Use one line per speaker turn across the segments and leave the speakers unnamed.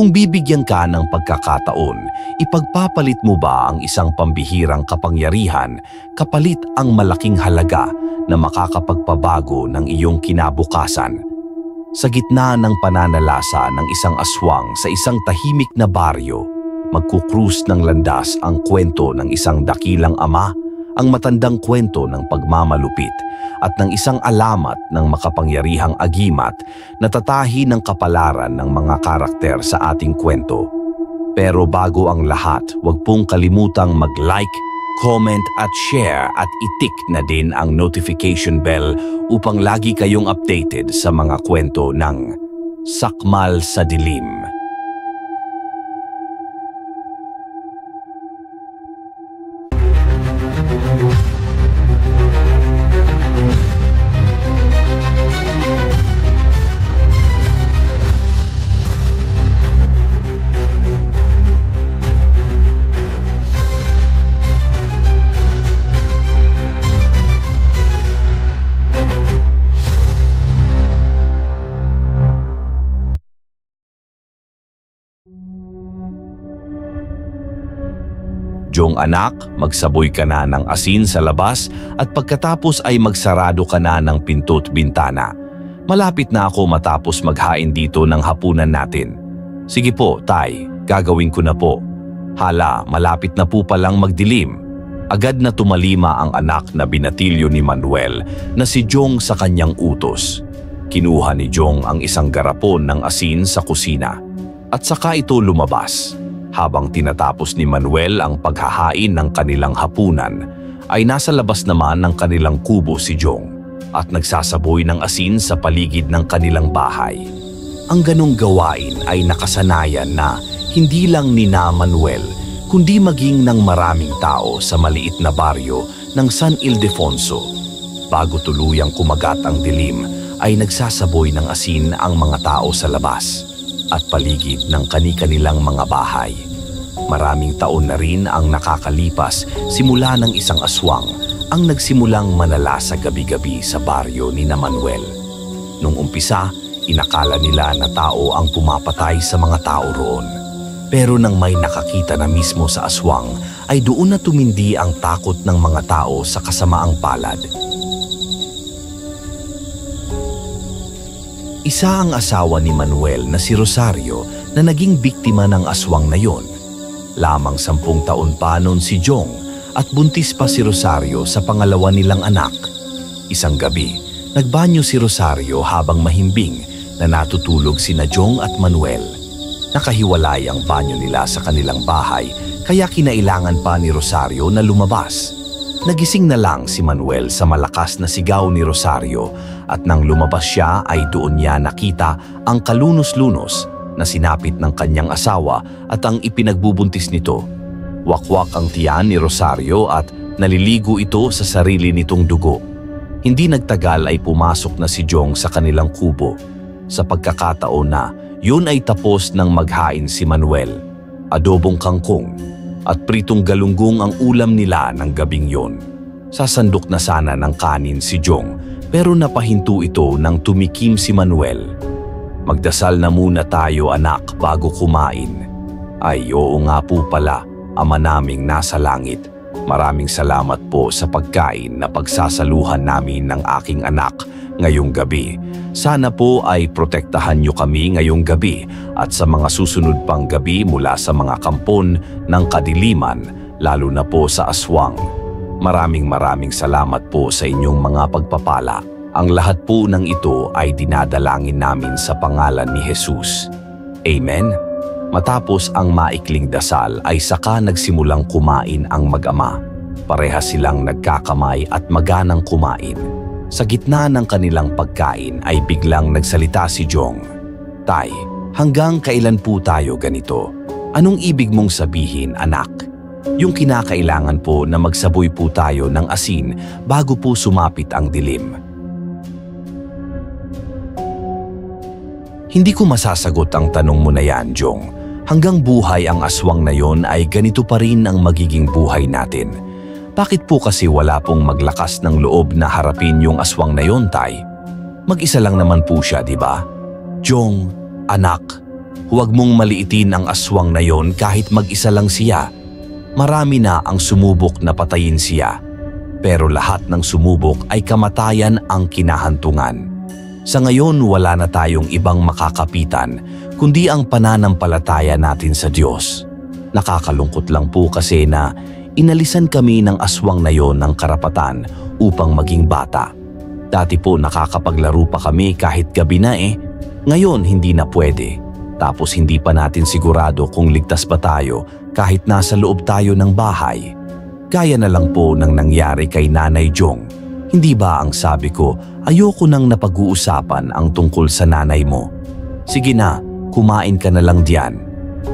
Kung bibigyan ka ng pagkakataon, ipagpapalit mo ba ang isang pambihirang kapangyarihan kapalit ang malaking halaga na makakapagpabago ng iyong kinabukasan? Sa gitna ng pananalasa ng isang aswang sa isang tahimik na baryo, magkukrus ng landas ang kwento ng isang dakilang ama, ang matandang kwento ng pagmamalupit at ng isang alamat ng makapangyarihang agimat na tatahi ng kapalaran ng mga karakter sa ating kwento. Pero bago ang lahat, huwag pong kalimutang mag-like, comment at share at itik na din ang notification bell upang lagi kayong updated sa mga kwento ng Sakmal sa Dilim. Jong anak, magsaboy ka na ng asin sa labas at pagkatapos ay magsarado ka na ng pinto't bintana. Malapit na ako matapos maghain dito ng hapunan natin. Sige po, tay, gagawin ko na po. Hala, malapit na po palang magdilim. Agad na tumalima ang anak na binatilyo ni Manuel na si Jong sa kanyang utos. Kinuha ni Jong ang isang garapon ng asin sa kusina at saka ito lumabas. Habang tinatapos ni Manuel ang paghahain ng kanilang hapunan, ay nasa labas naman ng kanilang kubo si Jong at nagsasaboy ng asin sa paligid ng kanilang bahay. Ang ganong gawain ay nakasanayan na hindi lang ni Manuel kundi maging ng maraming tao sa maliit na baryo ng San Ildefonso. Bago tuluyang kumagat ang dilim, ay nagsasaboy ng asin ang mga tao sa labas at paligid ng kani-kanilang mga bahay. Maraming taon na rin ang nakakalipas simula ng isang aswang ang nagsimulang manala sa gabi-gabi sa baryo ni Manuel. Nung umpisa, inakala nila na tao ang pumapatay sa mga tao roon. Pero nang may nakakita na mismo sa aswang, ay doon na tumindi ang takot ng mga tao sa kasamaang palad. Isa ang asawa ni Manuel na si Rosario na naging biktima ng aswang na yon. Lamang 10 taon pa noon si Jong at buntis pa si Rosario sa pangalawa nilang anak. Isang gabi, nagbanyo si Rosario habang mahimbing na natutulog sina Jong at Manuel. Nakahiwalay ang banyo nila sa kanilang bahay kaya kinailangan pa ni Rosario na lumabas. Nagising na lang si Manuel sa malakas na sigaw ni Rosario at nang lumabas siya ay doon niya nakita ang kalunos-lunos na sinapit ng kanyang asawa at ang ipinagbubuntis nito. Wakwak ang tiyan ni Rosario at naliligo ito sa sarili nitong dugo. Hindi nagtagal ay pumasok na si Jong sa kanilang kubo. Sa pagkakataon na yun ay tapos ng maghain si Manuel. Adobong kangkong at pritong galunggong ang ulam nila ng gabing yon. Sasandok na sana ng kanin si Jong pero napahinto ito nang tumikim si Manuel. Magdasal na muna tayo anak bago kumain. Ay oo nga po pala, ama naming nasa langit. Maraming salamat po sa pagkain na pagsasaluhan namin ng aking anak ngayong gabi. Sana po ay protektahan niyo kami ngayong gabi at sa mga susunod pang gabi mula sa mga kampon ng kadiliman, lalo na po sa aswang. Maraming salamat po sa inyong mga pagpapala. Ang lahat po ng ito ay dinadalangin namin sa pangalan ni Jesus. Amen. Matapos ang maikling dasal ay saka nagsimulang kumain ang mag-ama. Parehas silang nagkakamay at maganang kumain. Sa gitna ng kanilang pagkain ay biglang nagsalita si Jong. Tay, hanggang kailan po tayo ganito? Anong ibig mong sabihin, anak? Yung kinakailangan po na magsaboy po tayo ng asin bago po sumapit ang dilim. Hindi ko masasagot ang tanong mo na yan, Jong. Hanggang buhay ang aswang na yon ay ganito pa rin ang magiging buhay natin. Bakit po kasi wala pong maglakas ng loob na harapin yung aswang na yon, tay? Mag-isa lang naman po siya, di ba? Jong, anak, Huwag mong maliitin ang aswang na yon kahit mag-isa lang siya. Marami na ang sumubok na patayin siya. Pero lahat ng sumubok ay kamatayan ang kinahantungan. Sa ngayon wala na tayong ibang makakapitan kundi ang pananampalataya natin sa Diyos. Nakakalungkot lang po kasi na inalisan kami ng aswang na yon ng karapatan upang maging bata. Dati po nakakapaglaro pa kami kahit gabi na Ngayon hindi na pwede. Tapos hindi pa natin sigurado kung ligtas ba tayo kahit nasa loob tayo ng bahay. Gaya na lang po ng nangyari kay Nanay Jong. Hindi ba ang sabi ko, ayoko nang napag-uusapan ang tungkol sa nanay mo. Sige na, kumain ka na lang diyan.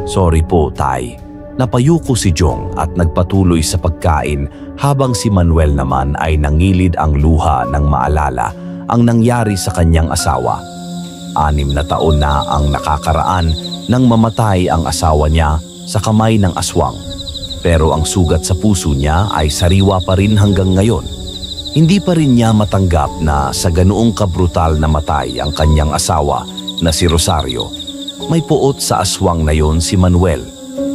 Sorry po, Tay. Napayuko si Jong at nagpatuloy sa pagkain habang si Manuel naman ay nangilid ang luha ng maalala ang nangyari sa kanyang asawa. 6 na taon na ang nakakaraan nang mamatay ang asawa niya sa kamay ng aswang. Pero ang sugat sa puso niya ay sariwa pa rin hanggang ngayon. Hindi pa rin niya matanggap na sa ganoong kabrutal na matay ang kanyang asawa na si Rosario. May puot sa aswang na yon si Manuel,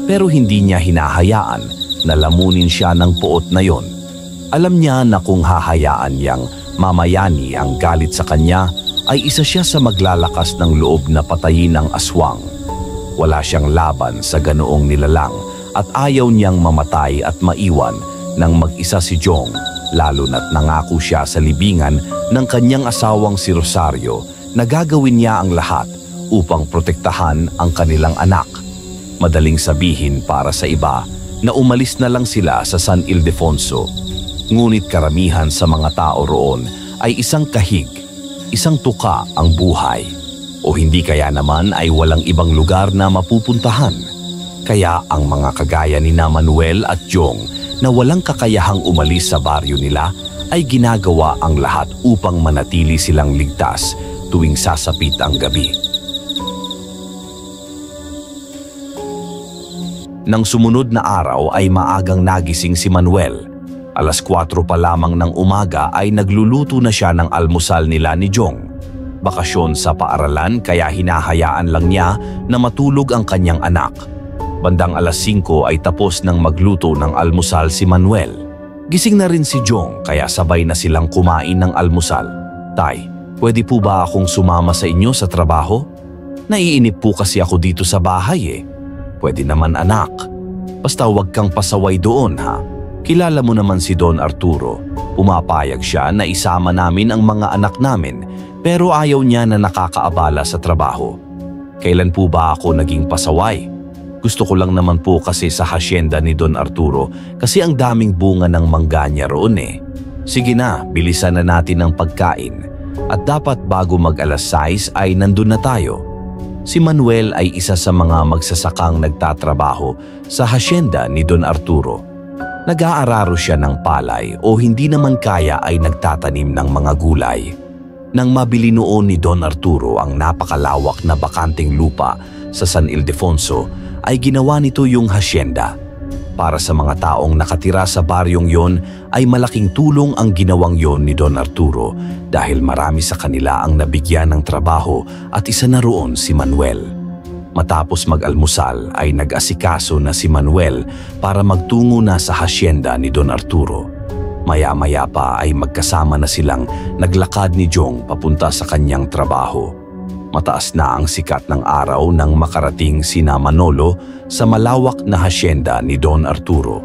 pero hindi niya hinahayaan na lamunin siya ng puot na yon. Alam niya na kung hahayaan niyang mamayani ang galit sa kanya, ay isa siya sa maglalakas ng loob na patayin ang aswang. Wala siyang laban sa ganoong nilalang at ayaw niyang mamatay at maiwan nang mag-isa si Jong, lalo na't nangako siya sa libingan ng kanyang asawang si Rosario na gagawin niya ang lahat upang protektahan ang kanilang anak. Madaling sabihin para sa iba na umalis na lang sila sa San Ildefonso. Ngunit karamihan sa mga tao roon ay isang kahig, isang tuka ang buhay. O hindi kaya naman ay walang ibang lugar na mapupuntahan. Kaya ang mga kagaya ni na Manuel at Jong na walang kakayahang umalis sa baryo nila ay ginagawa ang lahat upang manatili silang ligtas tuwing sasapit ang gabi. Nang sumunod na araw ay maagang nagising si Manuel. 4:00 pa lamang ng umaga ay nagluluto na siya ng almusal nila ni Jong. Bakasyon sa paaralan kaya hinahayaan lang niya na matulog ang kanyang anak. Bandang 5:00 ay tapos nang magluto ng almusal si Manuel. Gising na rin si Jong kaya sabay na silang kumain ng almusal. Tay, pwede po ba akong sumama sa inyo sa trabaho? Naiinip po kasi ako dito sa bahay Pwede naman anak. Basta huwag kang pasaway doon ha. Kilala mo naman si Don Arturo. Pumapayag siya na isama namin ang mga anak namin pero ayaw niya na nakakaabala sa trabaho. Kailan po ba ako naging pasaway? Gusto ko lang naman po kasi sa hasyenda ni Don Arturo kasi ang daming bunga ng mangga niya roon Sige na, bilisan na natin ang pagkain. At dapat bago mag-6 ay nandun na tayo. Si Manuel ay isa sa mga magsasakang nagtatrabaho sa hasyenda ni Don Arturo. Nag-aararo siya ng palay o hindi naman kaya ay nagtatanim ng mga gulay. Nang mabili noon ni Don Arturo ang napakalawak na bakanting lupa sa San Ildefonso, ay ginawa nito yung hasyenda. Para sa mga taong nakatira sa baryong yon ay malaking tulong ang ginawang yon ni Don Arturo dahil marami sa kanila ang nabigyan ng trabaho at isa na roon si Manuel. Matapos mag-almusal ay nag-asikaso na si Manuel para magtungo na sa hasyenda ni Don Arturo. Maya-maya pa ay magkasama na silang naglakad ni Jong papunta sa kanyang trabaho. Mataas na ang sikat ng araw nang makarating sina Manolo sa malawak na hasyenda ni Don Arturo.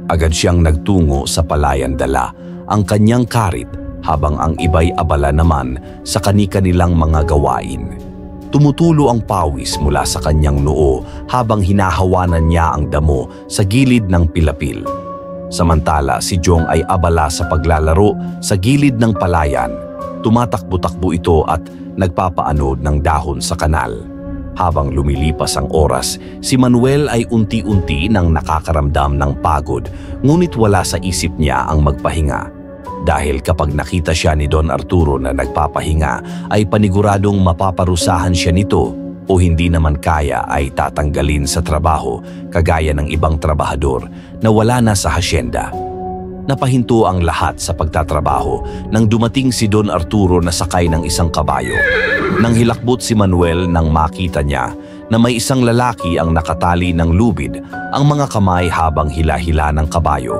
Agad siyang nagtungo sa palayan dala ang kanyang karit habang ang iba'y abala naman sa kani-kanilang mga gawain. Tumutulo ang pawis mula sa kanyang noo habang hinahawanan niya ang damo sa gilid ng pilapil. Samantala si Jong ay abala sa paglalaro sa gilid ng palayan. Tumatakbo-takbo ito at nagpapaanod ng dahon sa kanal. Habang lumilipas ang oras, si Manuel ay unti-unti nang nakakaramdam ng pagod ngunit wala sa isip niya ang magpahinga. Dahil kapag nakita siya ni Don Arturo na nagpapahinga ay paniguradong mapaparusahan siya nito o hindi naman kaya ay tatanggalin sa trabaho kagaya ng ibang trabahador na wala na sa hasyenda. Napahinto ang lahat sa pagtatrabaho nang dumating si Don Arturo na sakay ng isang kabayo. Nang hilakbot si Manuel nang makita niya na may isang lalaki ang nakatali ng lubid ang mga kamay habang hila-hila ng kabayo.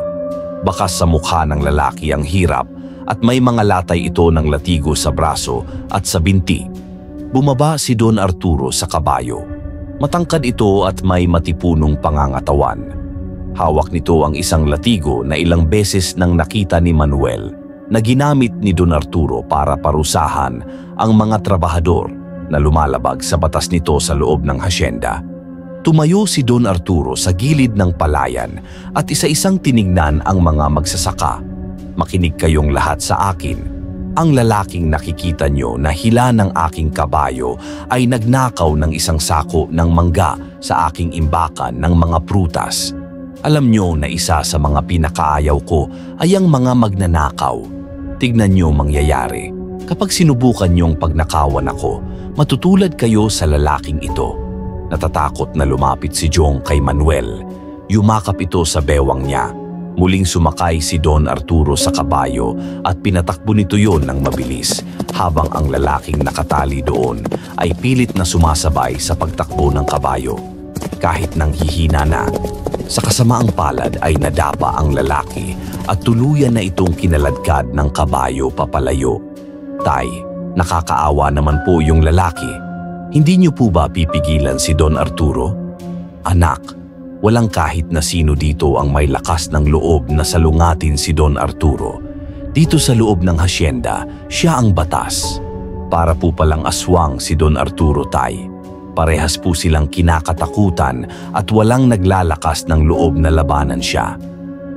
Bakas sa mukha ng lalaki ang hirap at may mga latay ito ng latigo sa braso at sa binti. Bumaba si Don Arturo sa kabayo. Matangkad ito at may matipunong pangangatawan. Hawak nito ang isang latigo na ilang beses nang nakita ni Manuel na ginamit ni Don Arturo para parusahan ang mga trabahador na lumalabag sa batas nito sa loob ng hasyenda. Tumayo si Don Arturo sa gilid ng palayan at isa-isang tinignan ang mga magsasaka. Makinig kayong lahat sa akin. Ang lalaking nakikita nyo na hila ng aking kabayo ay nagnakaw ng isang sako ng mangga sa aking imbakan ng mga prutas. Alam nyo na isa sa mga pinakaayaw ko ay ang mga magnanakaw. Tignan nyo mangyayari. Kapag sinubukan nyong pagnakawan ako, matutulad kayo sa lalaking ito. Natatakot na lumapit si Jong kay Manuel. Yumakap ito sa bewang niya. Muling sumakay si Don Arturo sa kabayo at pinatakbo nito yon ng mabilis habang ang lalaking nakatali doon ay pilit na sumasabay sa pagtakbo ng kabayo. Kahit nang hihina na, sa kasamaang palad ay nadapa ang lalaki at tuluyan na itong kinaladkad ng kabayo papalayo. Tay, nakakaawa naman po yung lalaki. Hindi niyo po ba pipigilan si Don Arturo? Anak, walang kahit na sino dito ang may lakas ng loob na salungatin si Don Arturo. Dito sa loob ng hasyenda, siya ang batas. Para po palang aswang si Don Arturo, tay. Parehas po silang kinakatakutan at walang naglalakas ng loob na labanan siya.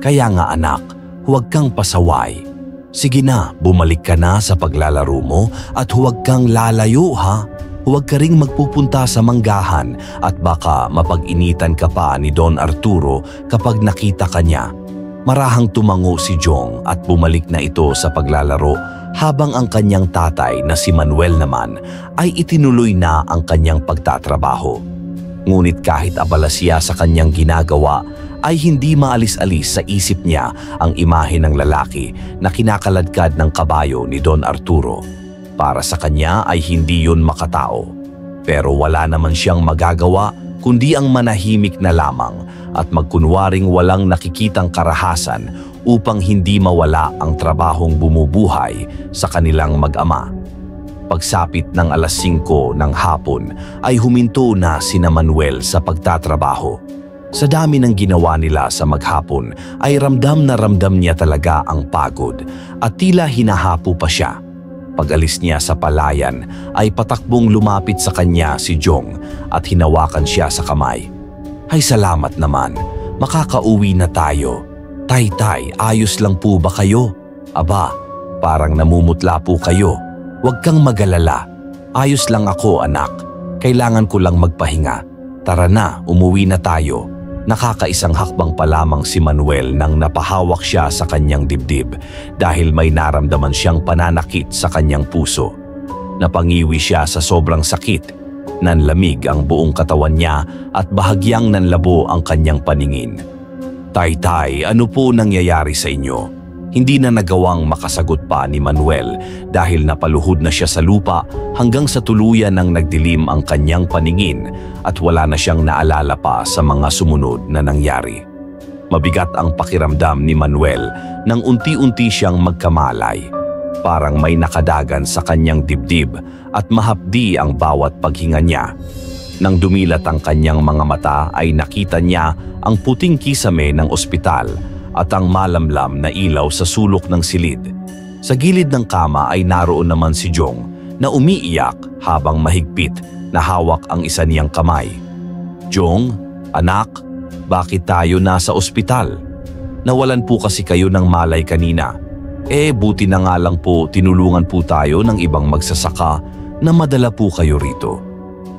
Kaya nga anak, huwag kang pasaway. Sige na, bumalik ka na sa paglalaro mo at huwag kang lalayo ha. Huwag ka ring magpupunta sa manggahan at baka mapag-initan ka pa ni Don Arturo kapag nakita ka niya. Marahang tumango si Jong at bumalik na ito sa paglalaro habang ang kanyang tatay na si Manuel naman ay itinuloy na ang kanyang pagtatrabaho. Ngunit kahit abala siya sa kanyang ginagawa, ay hindi maalis-alis sa isip niya ang imahe ng lalaki na kinakaladkad ng kabayo ni Don Arturo. Para sa kanya ay hindi yun makatao. Pero wala naman siyang magagawa kundi ang manahimik na lamang at magkunwaring walang nakikitang karahasan upang hindi mawala ang trabahong bumubuhay sa kanilang mag-ama. Pagsapit ng alas 5 ng hapon ay huminto na sina Manuel sa pagtatrabaho. Sa dami ng ginawa nila sa maghapon ay ramdam na ramdam niya talaga ang pagod at tila hinahapo pa siya. Pag-alis niya sa palayan ay patakbong lumapit sa kanya si Jong at hinawakan siya sa kamay. Ay salamat naman, makakauwi na tayo. Tay, ayos lang po ba kayo? Aba, parang namumutla po kayo. Huwag kang mag-alala. Ayos lang ako anak, kailangan ko lang magpahinga. Tara na, umuwi na tayo. Nakakaisang hakbang pa lamang si Manuel nang napahawak siya sa kanyang dibdib dahil may naramdaman siyang pananakit sa kanyang puso. Napangiwi siya sa sobrang sakit. Nanlamig ang buong katawan niya at bahagyang nanlabo ang kanyang paningin. Tay, ano po nangyayari sa inyo? Hindi na nagawang makasagot pa ni Manuel dahil napaluhod na siya sa lupa hanggang sa tuluyan ng nagdilim ang kanyang paningin at wala na siyang naalala pa sa mga sumunod na nangyari. Mabigat ang pakiramdam ni Manuel nang unti-unti siyang magkamalay. Parang may nakadagan sa kanyang dibdib at mahapdi ang bawat paghinga niya. Nang dumilat ang kanyang mga mata ay nakita niya ang puting kisame ng ospital at ang malamlam na ilaw sa sulok ng silid. Sa gilid ng kama ay naroon naman si Jong na umiiyak habang mahigpit na hawak ang isa niyang kamay. Jong, anak, bakit tayo nasa ospital? Nawalan po kasi kayo ng malay kanina. Buti na nga lang po tinulungan po tayo ng ibang magsasaka na madala po kayo rito.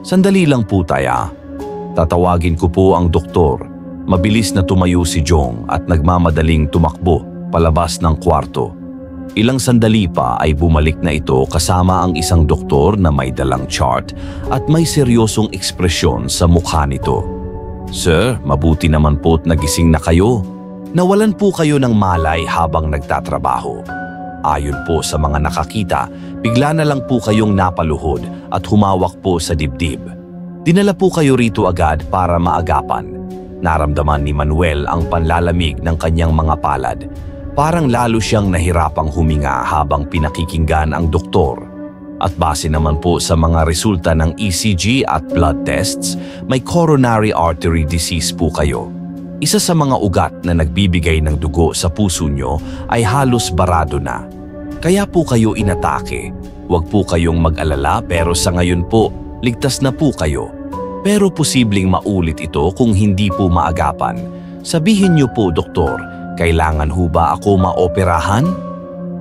Sandali lang po tayo. Tatawagin ko po ang doktor. Mabilis na tumayo si Jong at nagmamadaling tumakbo palabas ng kwarto. Ilang sandali pa ay bumalik na ito kasama ang isang doktor na may dalang chart at may seryosong ekspresyon sa mukha nito. Sir, mabuti naman po't nagising na kayo. Nawalan po kayo ng malay habang nagtatrabaho. Ayon po sa mga nakakita, bigla na lang po kayong napaluhod at humawak po sa dibdib. Dinala po kayo rito agad para maagapan. Naramdaman ni Manuel ang panlalamig ng kanyang mga palad. Parang lalo siyang nahirapang huminga habang pinakikinggan ang doktor. At base naman po sa mga resulta ng ECG at blood tests, may coronary artery disease po kayo. Isa sa mga ugat na nagbibigay ng dugo sa puso nyo ay halos barado na. Kaya po kayo inatake. Huwag po kayong mag-alala pero sa ngayon po, ligtas na po kayo. Pero posibleng maulit ito kung hindi po maagapan. Sabihin niyo po, doktor, kailangan ho ba ako maoperahan?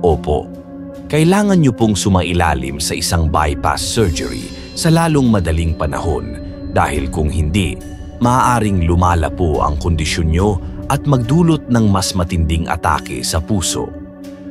Opo. Kailangan niyo pong sumailalim sa isang bypass surgery sa lalong madaling panahon dahil kung hindi, maaaring lumala po ang kondisyon niyo at magdulot ng mas matinding atake sa puso.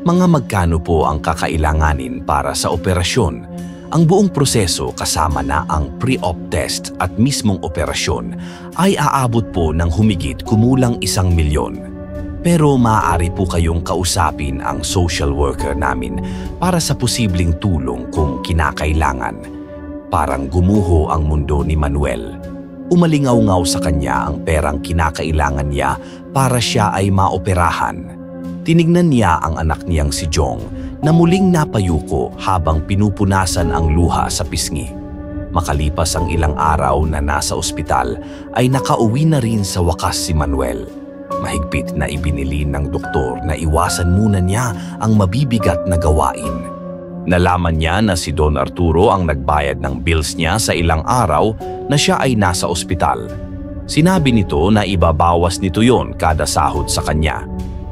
Mga magkano po ang kakailanganin para sa operasyon? Ang buong proseso kasama na ang pre-op test at mismong operasyon ay aabot po ng humigit kumulang 1 milyon. Pero maaari po kayong kausapin ang social worker namin para sa posibleng tulong kung kinakailangan. Parang gumuho ang mundo ni Manuel. Umalingaw-ngaw sa kanya ang perang kinakailangan niya para siya ay maoperahan. Tinignan niya ang anak niyang si Jong na muling napayuko habang pinupunasan ang luha sa pisngi. Makalipas ang ilang araw na nasa ospital ay nakauwi na rin sa wakas si Manuel. Mahigpit na ibinili ng doktor na iwasan muna niya ang mabibigat na gawain. Nalaman niya na si Don Arturo ang nagbayad ng bills niya sa ilang araw na siya ay nasa ospital. Sinabi nito na ibabawas nito yon kada sahod sa kanya.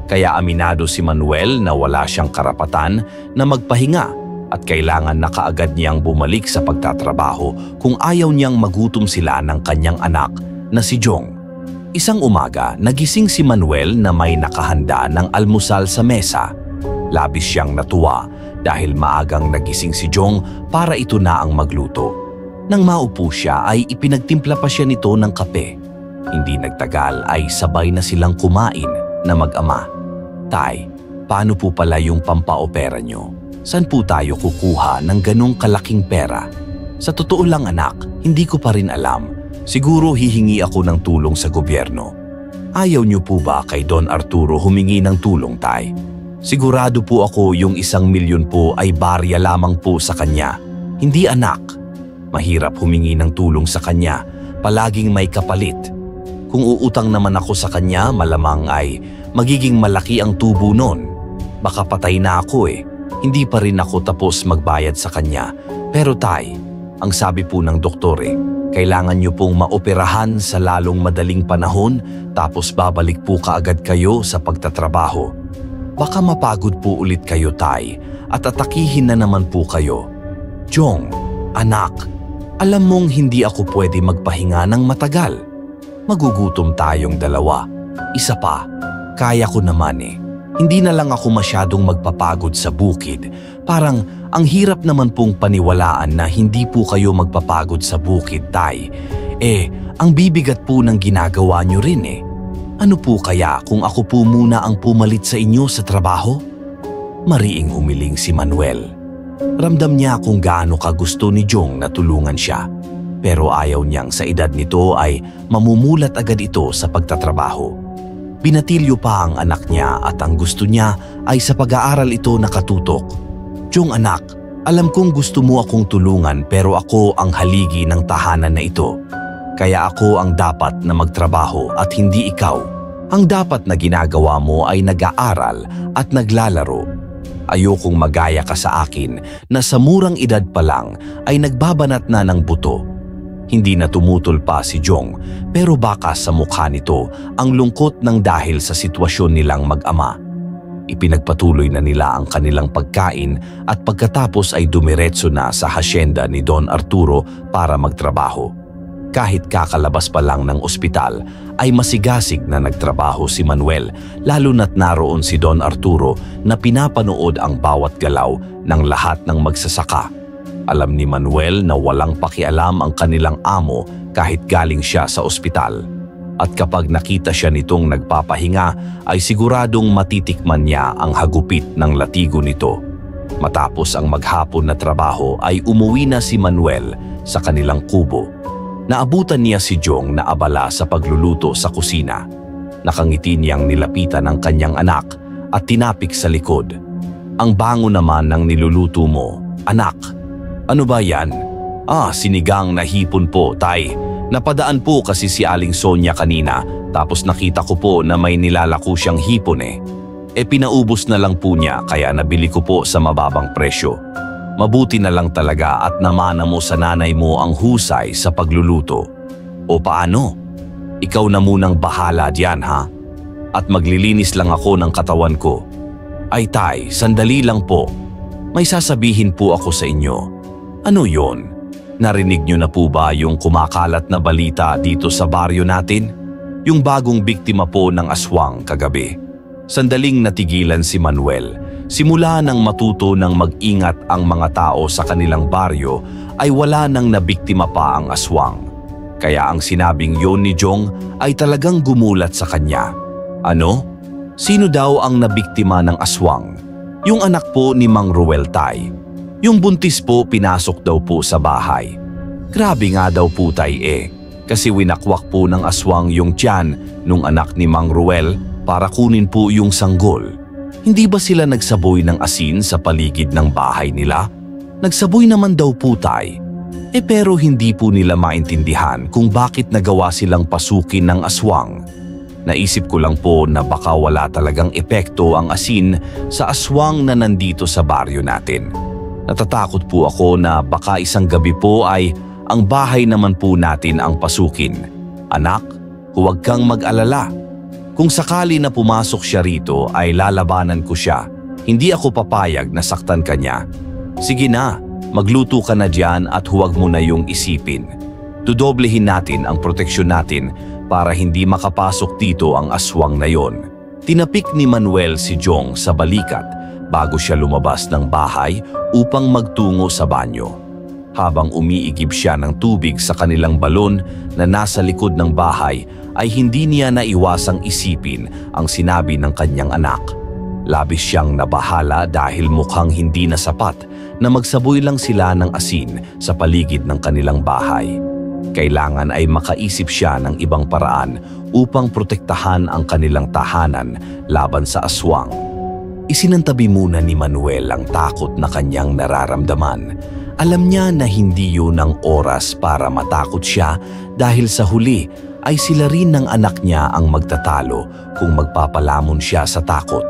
Kaya aminado si Manuel na wala siyang karapatan na magpahinga at kailangan na kaagad niyang bumalik sa pagtatrabaho kung ayaw niyang magutom sila ng kanyang anak na si Jong. Isang umaga, nagising si Manuel na may nakahanda ng almusal sa mesa. Labis siyang natuwa dahil maagang nagising si Jong para ito na ang magluto. Nang maupo siya ay ipinagtimpla pa siya nito ng kape. Hindi nagtagal ay sabay na silang kumain na mag-ama. Tay, paano po pala yung pampaopera nyo? Saan po tayo kukuha ng ganong kalaking pera? Sa totoo lang anak, hindi ko pa rin alam. Siguro hihingi ako ng tulong sa gobyerno. Ayaw nyo po ba kay Don Arturo humingi ng tulong, tay? Sigurado po ako yung 1 milyon po ay barya lamang po sa kanya. Hindi anak. Mahirap humingi ng tulong sa kanya. Palaging may kapalit. Kung uutang naman ako sa kanya, malamang ay magiging malaki ang tubo nun. Baka patay na ako eh. Hindi pa rin ako tapos magbayad sa kanya. Pero tay, ang sabi po ng doktor kailangan niyo pong maoperahan sa lalong madaling panahon tapos babalik po kaagad kayo sa pagtatrabaho. Baka mapagod po ulit kayo tay at atakihin na naman po kayo. Jong, anak, alam mong hindi ako pwede magpahinga ng matagal. Magugutom tayong dalawa. Isa pa, kaya ko naman Hindi na lang ako masyadong magpapagod sa bukid. Parang ang hirap naman pong paniwalaan na hindi po kayo magpapagod sa bukid, tay. Ang bibigat po ng ginagawa nyo rin Ano po kaya kung ako po muna ang pumalit sa inyo sa trabaho? Mariing humiling si Manuel. Ramdam niya kung gaano kagusto ni Jong na tulungan siya. Pero ayaw niyang sa edad nito ay mamumulat agad ito sa pagtatrabaho. Binatilyo pa ang anak niya at ang gusto niya ay sa pag-aaral ito nakatutok. Jong anak, alam kong gusto mo akong tulungan pero ako ang haligi ng tahanan na ito. Kaya ako ang dapat na magtrabaho at hindi ikaw. Ang dapat na ginagawa mo ay nag-aaral at naglalaro. Ayokong magaya ka sa akin na sa murang edad pa lang ay nagbabanat na ng buto. Hindi na tumutol pa si Jong pero baka sa mukha nito ang lungkot ng dahil sa sitwasyon nilang mag-ama. Ipinagpatuloy na nila ang kanilang pagkain at pagkatapos ay dumiretso na sa hasyenda ni Don Arturo para magtrabaho. Kahit kakalabas pa lang ng ospital ay masigasig na nagtrabaho si Manuel lalo na't naroon si Don Arturo na pinapanood ang bawat galaw ng lahat ng magsasaka. Alam ni Manuel na walang pakialam ang kanilang amo kahit galing siya sa ospital. At kapag nakita siya nitong nagpapahinga ay siguradong matitikman niya ang hagupit ng latigo nito. Matapos ang maghapon na trabaho ay umuwi na si Manuel sa kanilang kubo. Naabutan niya si Jong na abala sa pagluluto sa kusina. Nakangiti niyang nilapitan ang kanyang anak at tinapik sa likod. Ang bango naman ng niluluto mo, anak. Ano ba yan? Sinigang na hipon po, tay. Napadaan po kasi si Aling Sonia kanina tapos nakita ko po na may nilalako siyang hipon eh. Pinaubos na lang po niya kaya nabili ko po sa mababang presyo. Mabuti na lang talaga at namana mo sa nanay mo ang husay sa pagluluto. O paano? Ikaw na munang bahala diyan ha? At maglilinis lang ako ng katawan ko. Ay tay, sandali lang po. May sasabihin po ako sa inyo. Ano yon? Narinig niyo na po ba yung kumakalat na balita dito sa baryo natin? Yung bagong biktima po ng aswang kagabi. Sandaling natigilan si Manuel. Simula nang matuto ng mag-ingat ang mga tao sa kanilang baryo ay wala nang nabiktima pa ang aswang. Kaya ang sinabing yon ni Jong ay talagang gumulat sa kanya. Ano? Sino daw ang nabiktima ng aswang? Yung anak po ni Mang Ruel tay. Yung buntis po pinasok daw po sa bahay. Grabe nga daw po tay kasi winakwak po ng aswang yung tiyan nung anak ni Mang Ruel para kunin po yung sanggol. Hindi ba sila nagsaboy ng asin sa paligid ng bahay nila? Nagsaboy naman daw po tay. Pero hindi po nila maintindihan kung bakit nagawa silang pasukin ng aswang. Naisip ko lang po na baka wala talagang epekto ang asin sa aswang na nandito sa baryo natin. Natatakot po ako na baka isang gabi po ay ang bahay naman po natin ang pasukin. Anak, huwag kang mag-alala. Kung sakali na pumasok siya rito ay lalabanan ko siya. Hindi ako papayag na saktan ka niya. Sige na, magluto ka na diyan at huwag mo na yung isipin. Dudoblehin natin ang proteksyon natin para hindi makapasok dito ang aswang na yon. Tinapik ni Manuel si Jong sa balikat bago siya lumabas ng bahay upang magtungo sa banyo. Habang umiigib siya ng tubig sa kanilang balon na nasa likod ng bahay ay hindi niya naiwasang isipin ang sinabi ng kanyang anak. Labis siyang nabahala dahil mukhang hindi na sapat na magsaboy lang sila ng asin sa paligid ng kanilang bahay. Kailangan ay makaisip siya ng ibang paraan upang protektahan ang kanilang tahanan laban sa aswang. Isinantabi muna ni Manuel ang takot na kanyang nararamdaman. Alam niya na hindi yun ang oras para matakot siya dahil sa huli ay sila rin ng anak niya ang magtatalo kung magpapalamon siya sa takot.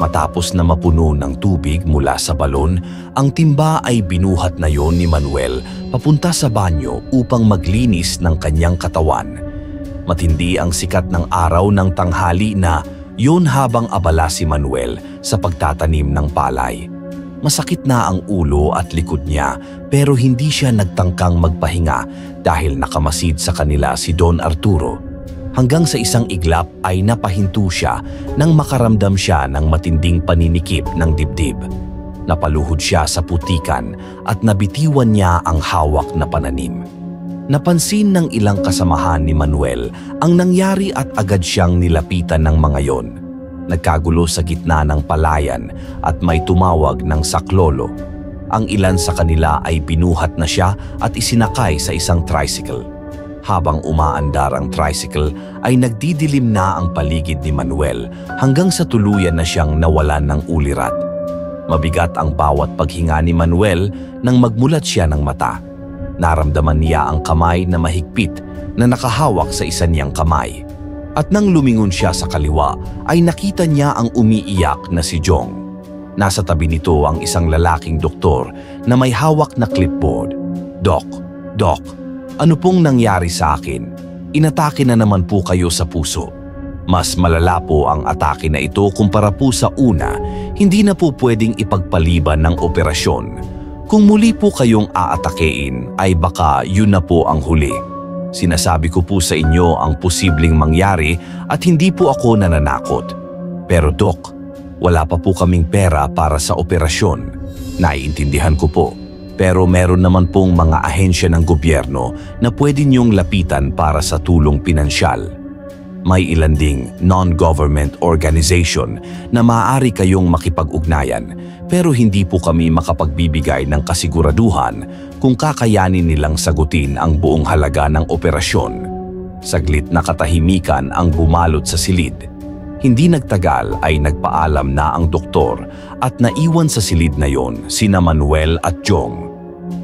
Matapos na mapuno ng tubig mula sa balon, ang timba ay binuhat na yon ni Manuel papunta sa banyo upang maglinis ng kanyang katawan. Matindi ang sikat ng araw ng tanghali na yon habang abala si Manuel sa pagtatanim ng palay. Masakit na ang ulo at likod niya pero hindi siya nagtangkang magpahinga dahil nakamasid sa kanila si Don Arturo. Hanggang sa isang iglap ay napahinto siya nang makaramdam siya ng matinding paninikip ng dibdib. Napaluhod siya sa putikan at nabitiwan niya ang hawak na pananim. Napansin ng ilang kasamahan ni Manuel ang nangyari at agad siyang nilapitan ng mga yon. Nagkagulo sa gitna ng palayan at may tumawag ng saklolo. Ang ilan sa kanila ay binuhat na siya at isinakay sa isang tricycle. Habang umaandar ang tricycle ay nagdidilim na ang paligid ni Manuel hanggang sa tuluyan na siyang nawalan ng ulirat. Mabigat ang bawat paghinga ni Manuel nang magmulat siya ng mata. Naramdaman niya ang kamay na mahigpit na nakahawak sa isa niyang kamay. At nang lumingon siya sa kaliwa ay nakita niya ang umiiyak na si Jong. Nasa tabi nito ang isang lalaking doktor na may hawak na clipboard. Doc, ano pong nangyari sa akin? Inatake na naman po kayo sa puso. Mas malala po ang atake na ito kumpara po sa una, hindi na po pwedeng ipagpaliban ng operasyon. Kung muli po kayong aatakein ay baka yun na po ang huli. Sinasabi ko po sa inyo ang posibleng mangyari at hindi po ako nananakot. Pero Doc, wala pa po kaming pera para sa operasyon. Naiintindihan ko po. Pero meron naman pong mga ahensya ng gobyerno na pwede niyong lapitan para sa tulong pinansyal. May ilan ding non-government organization na maaari kayong makipag-ugnayan, pero hindi po kami makapagbibigay ng kasiguraduhan kung kakayanin nilang sagutin ang buong halaga ng operasyon. Saglit na katahimikan ang bumalot sa silid. Hindi nagtagal ay nagpaalam na ang doktor at naiwan sa silid na yon sina Manuel at Jong.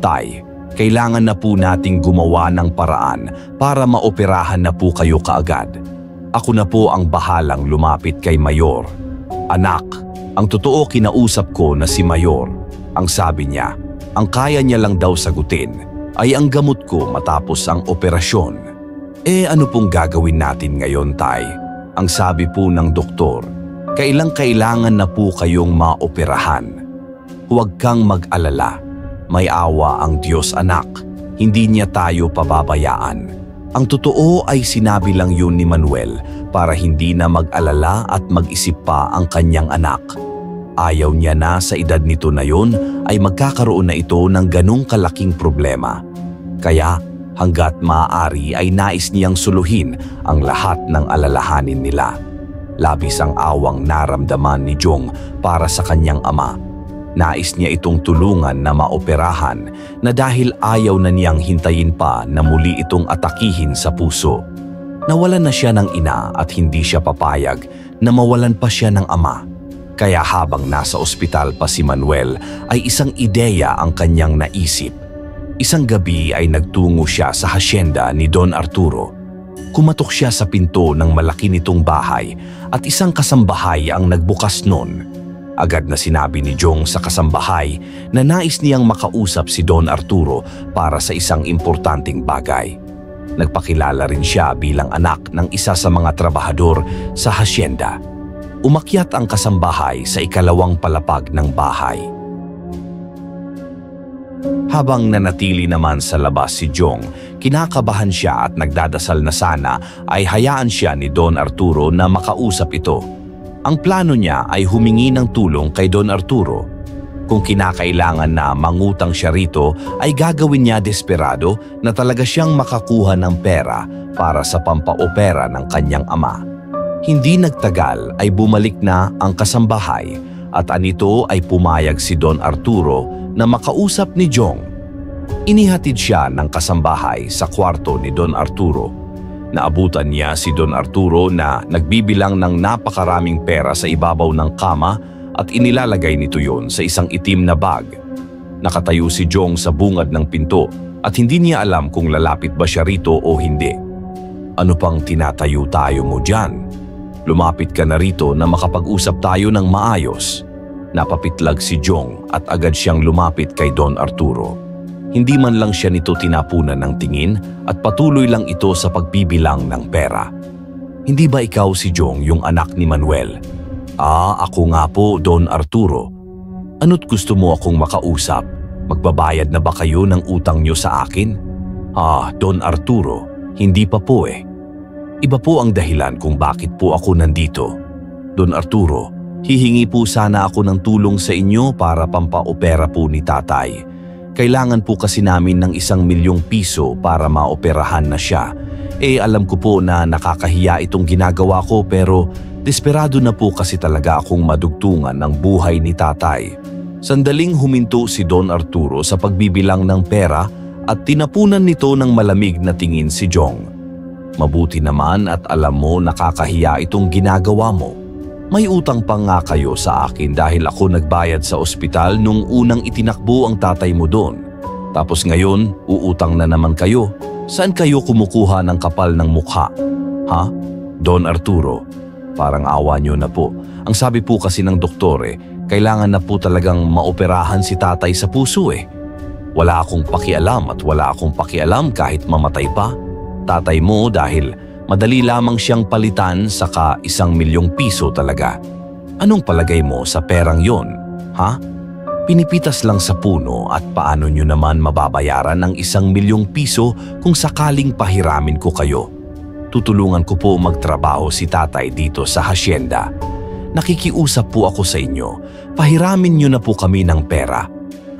Tay, kailangan na po nating gumawa ng paraan para maoperahan na po kayo kaagad. Ako na po ang bahalang lumapit kay Mayor. Anak, ang totoo kinausap ko na si Mayor. Ang sabi niya, ang kaya niya lang daw sagutin ay ang gamot ko matapos ang operasyon. Ano pong gagawin natin ngayon, Tay? Ang sabi po ng doktor, kailangan na po kayong maoperahan. Huwag kang mag-alala. May awa ang Diyos, anak. Hindi niya tayo pababayaan. Ang totoo ay sinabi lang yun ni Manuel para hindi na mag-alala at mag-isip pa ang kanyang anak. Ayaw niya na sa edad nito na yun ay magkakaroon na ito ng ganong kalaking problema. Kaya hanggat maaari ay nais niyang suluhin ang lahat ng alalahanin nila. Labis ang awang naramdaman ni Jong para sa kanyang ama. Nais niya itong tulungan na maoperahan na dahil ayaw na niyang hintayin pa na muli itong atakihin sa puso. Nawalan na siya ng ina at hindi siya papayag na mawalan pa siya ng ama. Kaya habang nasa ospital pa si Manuel ay isang ideya ang kanyang naisip. Isang gabi ay nagtungo siya sa hasyenda ni Don Arturo. Kumatok siya sa pinto ng malaki nitong bahay at isang kasambahay ang nagbukas nun. Agad na sinabi ni Jong sa kasambahay na nais niyang makausap si Don Arturo para sa isang importanteng bagay. Nagpakilala rin siya bilang anak ng isa sa mga trabahador sa hasyenda. Umakyat ang kasambahay sa ikalawang palapag ng bahay. Habang nanatili naman sa labas si Jong, kinakabahan siya at nagdadasal na sana ay hayaan siya ni Don Arturo na makausap ito. Ang plano niya ay humingi ng tulong kay Don Arturo. Kung kinakailangan na mangutang siya rito, ay gagawin niya desperado na talaga siyang makakuha ng pera para sa pampaopera ng kanyang ama. Hindi nagtagal ay bumalik na ang kasambahay at anito ay pumayag si Don Arturo na makausap ni Jong. Inihatid siya ng kasambahay sa kwarto ni Don Arturo. Naabutan niya si Don Arturo na nagbibilang ng napakaraming pera sa ibabaw ng kama at inilalagay nito yon sa isang itim na bag. Nakatayo si Jong sa bungad ng pinto at hindi niya alam kung lalapit ba siya rito o hindi. Ano pang tinatayo tayo mo dyan? Lumapit ka na rito na makapag-usap tayo ng maayos. Napapitlag si Jong at agad siyang lumapit kay Don Arturo. Hindi man lang siya nito tinapunan ng tingin at patuloy lang ito sa pagbibilang ng pera. Hindi ba ikaw si Jong, yung anak ni Manuel? Ako nga po, Don Arturo. Ano't gusto mo akong makausap? Magbabayad na ba kayo ng utang niyo sa akin? Don Arturo, hindi pa po eh. Iba po ang dahilan kung bakit po ako nandito. Don Arturo, hihingi po sana ako ng tulong sa inyo para pampaopera po ni tatay. Kailangan po kasi namin ng 1 milyong piso para maoperahan na siya. Alam ko po na nakakahiya itong ginagawa ko pero desperado na po kasi talaga akong madugtungan ng buhay ni tatay. Sandaling huminto si Don Arturo sa pagbibilang ng pera at tinapunan nito ng malamig na tingin si Jong. Mabuti naman at alam mo nakakahiya itong ginagawa mo. May utang pa nga kayo sa akin dahil ako nagbayad sa ospital nung unang itinakbo ang tatay mo doon. Tapos ngayon, uutang na naman kayo. Saan kayo kumukuha ng kapal ng mukha? Don Arturo, parang awa niyo na po. Ang sabi po kasi ng doktor kailangan na po talagang maoperahan si tatay sa puso Wala akong pakialam at wala akong pakialam kahit mamatay pa. Tatay mo dahil madali lamang siyang palitan saka 1 milyong piso talaga. Anong palagay mo sa perang yon? Pinipitas lang sa puno at paano nyo naman mababayaran ng 1 milyong piso kung sakaling pahiramin ko kayo? Tutulungan ko po magtrabaho si tatay dito sa hasyenda. Nakikiusap po ako sa inyo, pahiramin nyo na po kami ng pera.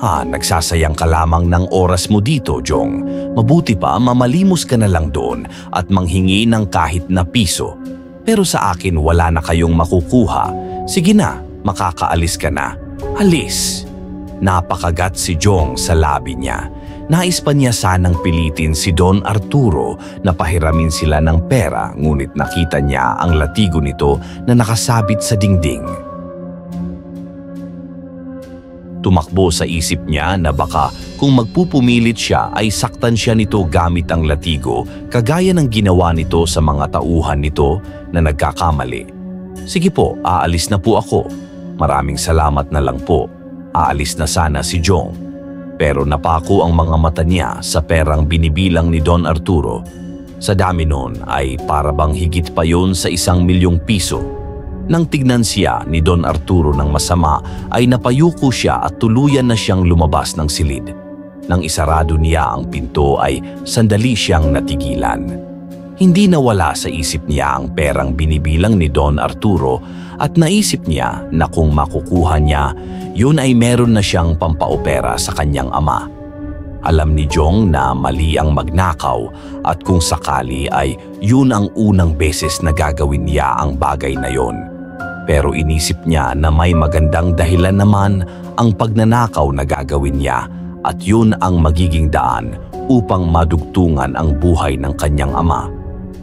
Nagsasayang ka lamang ng oras mo dito, Jong. Mabuti pa mamalimos ka na lang doon at manghingi ng kahit na piso. Pero sa akin wala na kayong makukuha. Sige na, makakaalis ka na. Alis. Napakagat si Jong sa labi niya. Nais pa niya sanang pilitin si Don Arturo na pahiramin sila ng pera, ngunit nakita niya ang latigo nito na nakasabit sa dingding. Tumakbo sa isip niya na baka kung magpupumilit siya ay saktan siya nito gamit ang latigo, kagaya ng ginawa nito sa mga tauhan nito na nagkakamali. Sige po, aalis na po ako. Maraming salamat na lang po. Aalis na sana si Jong. Pero napako ang mga mata niya sa perang binibilang ni Don Arturo. Sa dami nun ay parabang higit pa yon sa 1,000,000 piso. Nang tignan siya ni Don Arturo ng masama ay napayuko siya at tuluyan na siyang lumabas ng silid. Nang isarado niya ang pinto ay sandali siyang natigilan. Hindi nawala sa isip niya ang perang binibilang ni Don Arturo at naisip niya na kung makukuha niya, yun ay meron na siyang pampaopera sa kanyang ama. Alam ni Jong na mali ang magnakaw at kung sakali ay yun ang unang beses na gagawin niya ang bagay na yon. Pero inisip niya na may magandang dahilan naman ang pagnanakaw na gagawin niya at yun ang magiging daan upang madugtungan ang buhay ng kanyang ama.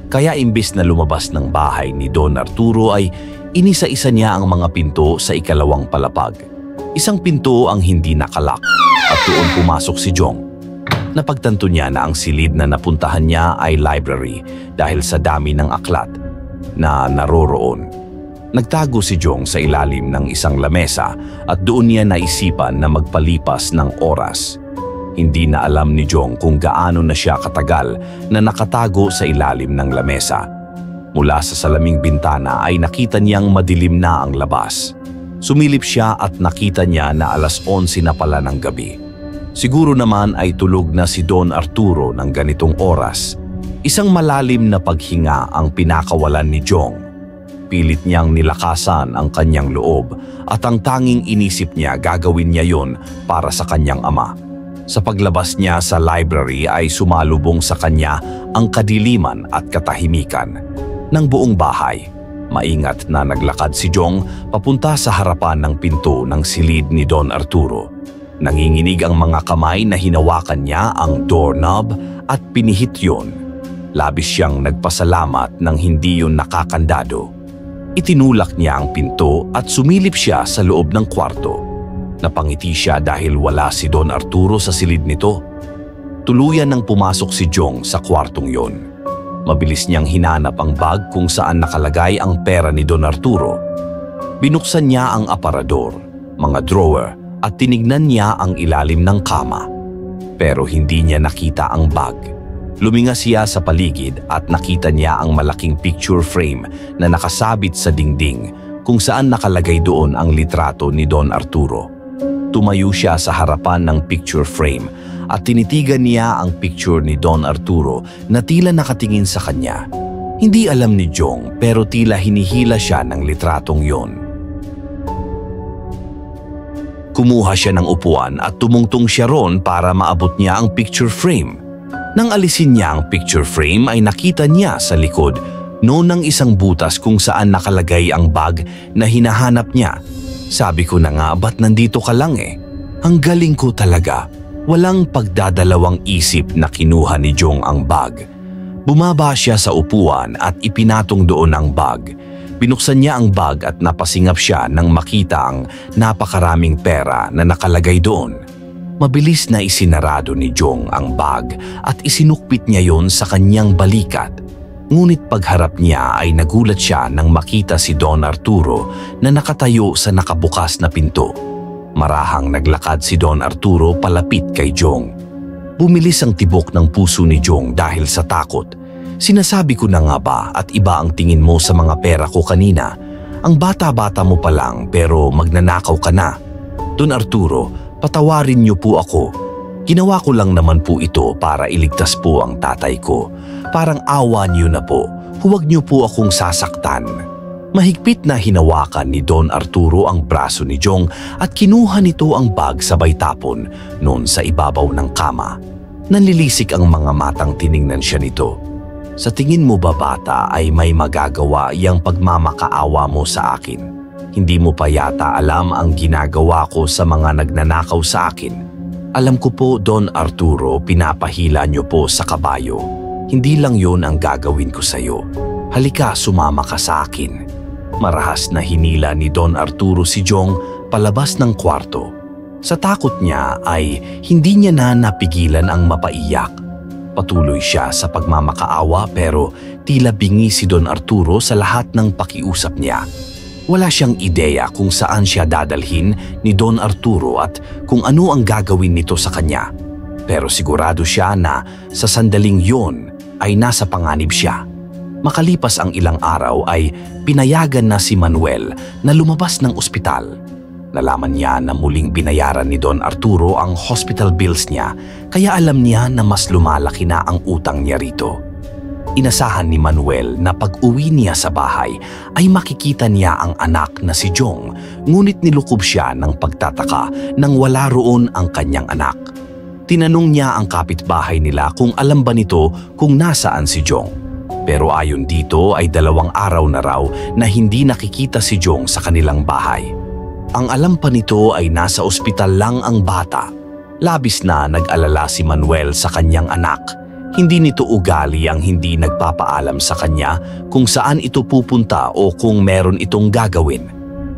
Kaya imbes na lumabas ng bahay ni Don Arturo ay inisa-isa niya ang mga pinto sa ikalawang palapag. Isang pinto ang hindi nakalak at doon pumasok si Jong. Napagtanto niya na ang silid na napuntahan niya ay library dahil sa dami ng aklat na naroroon. Nagtago si Jong sa ilalim ng isang lamesa at doon niya naisipan na magpalipas ng oras. Hindi na alam ni Jong kung gaano na siya katagal na nakatago sa ilalim ng lamesa. Mula sa salaming bintana ay nakita niyang madilim na ang labas. Sumilip siya at nakita niya na 11:00 na pala ng gabi. Siguro naman ay tulog na si Don Arturo ng ganitong oras. Isang malalim na paghinga ang pinakawalan ni Jong. Pilit niyang nilakasan ang kanyang loob at ang tanging inisip niya gagawin niya yon para sa kanyang ama. Sa paglabas niya sa library ay sumalubong sa kanya ang kadiliman at katahimikan ng buong bahay. Maingat na naglakad si Jong papunta sa harapan ng pinto ng silid ni Don Arturo. Nanginginig ang mga kamay na hinawakan niya ang doorknob at pinihit yun. Labis siyang nagpasalamat nang hindi yun nakakandado. Itinulak niya ang pinto at sumilip siya sa loob ng kwarto. Napangiti siya dahil wala si Don Arturo sa silid nito. Tuluyan nang pumasok si Jong sa kwartong yon. Mabilis niyang hinanap ang bag kung saan nakalagay ang pera ni Don Arturo. Binuksan niya ang aparador, mga drawer at tinignan niya ang ilalim ng kama. Pero hindi niya nakita ang bag. Lumingas siya sa paligid at nakita niya ang malaking picture frame na nakasabit sa dingding kung saan nakalagay doon ang litrato ni Don Arturo. Tumayo siya sa harapan ng picture frame at tinitigan niya ang picture ni Don Arturo na tila nakatingin sa kanya. Hindi alam ni Jong pero tila hinihila siya ng litratong yon. Kumuha siya ng upuan at tumungtong siya ron para maabot niya ang picture frame. Nang alisin niya ang picture frame ay nakita niya sa likod noon ng isang butas kung saan nakalagay ang bag na hinahanap niya. Sabi ko na nga, ba't nandito ka lang eh? Ang galing ko talaga. Walang pagdadalawang isip na kinuha ni Jong ang bag. Bumaba siya sa upuan at ipinatong doon ang bag. Binuksan niya ang bag at napasingap siya nang makita ang napakaraming pera na nakalagay doon. Mabilis na isinarado ni Jong ang bag at isinukpit niya yon sa kanyang balikat. Ngunit pagharap niya ay nagulat siya nang makita si Don Arturo na nakatayo sa nakabukas na pinto. Marahang naglakad si Don Arturo palapit kay Jong. Bumilis ang tibok ng puso ni Jong dahil sa takot. Sinasabi ko na nga ba at iba ang tingin mo sa mga pera ko kanina? Ang bata-bata mo pa lang pero magnanakaw ka na. Don Arturo, patawarin niyo po ako. Ginawa ko lang naman po ito para iligtas po ang tatay ko. Parang awa niyo na po. Huwag niyo po akong sasaktan. Mahigpit na hinawakan ni Don Arturo ang braso ni Jong at kinuha nito ang bag sabay tapon noon sa ibabaw ng kama. Nanlilisik ang mga matang tiningnan siya nito. Sa tingin mo ba bata ay may magagawa yang pagmamakaawa mo sa akin? Hindi mo pa yata alam ang ginagawa ko sa mga nagnanakaw sa akin. Alam ko po Don Arturo, pinapahila niyo po sa kabayo. Hindi lang yon ang gagawin ko sa iyo. Halika, sumama ka sa akin. Marahas na hinila ni Don Arturo si Jong palabas ng kwarto. Sa takot niya ay hindi niya na napigilan ang mapaiyak. Patuloy siya sa pagmamakaawa pero tila bingi si Don Arturo sa lahat ng pakiusap niya. Wala siyang ideya kung saan siya dadalhin ni Don Arturo at kung ano ang gagawin nito sa kanya. Pero sigurado siya na sa sandaling yon ay nasa panganib siya. Makalipas ang ilang araw ay pinayagan na si Manuel na lumabas ng ospital. Nalaman niya na muling binayaran ni Don Arturo ang hospital bills niya kaya alam niya na mas lumalaki na ang utang niya rito. Inasahan ni Manuel na pag-uwi niya sa bahay ay makikita niya ang anak na si Jong, ngunit nilukob siya ng pagtataka nang wala roon ang kanyang anak. Tinanong niya ang kapitbahay nila kung alam ba nito kung nasaan si Jong. Pero ayon dito ay 2 araw na raw na hindi nakikita si Jong sa kanilang bahay. Ang alam pa nito ay nasa ospital lang ang bata. Labis na nag-alala si Manuel sa kanyang anak. Hindi nito ugali ang hindi nagpapaalam sa kanya kung saan ito pupunta o kung meron itong gagawin.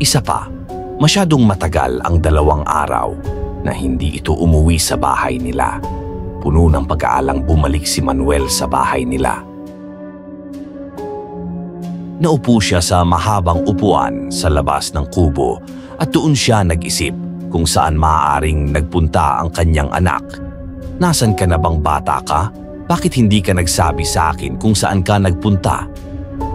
Isa pa, masyadong matagal ang 2 araw na hindi ito umuwi sa bahay nila. Puno ng pag-aalang bumalik si Manuel sa bahay nila. Naupo siya sa mahabang upuan sa labas ng kubo at doon siya nag-isip kung saan maaaring nagpunta ang kanyang anak. Nasaan ka na bang bata ka? Bakit hindi ka nagsabi sa akin kung saan ka nagpunta?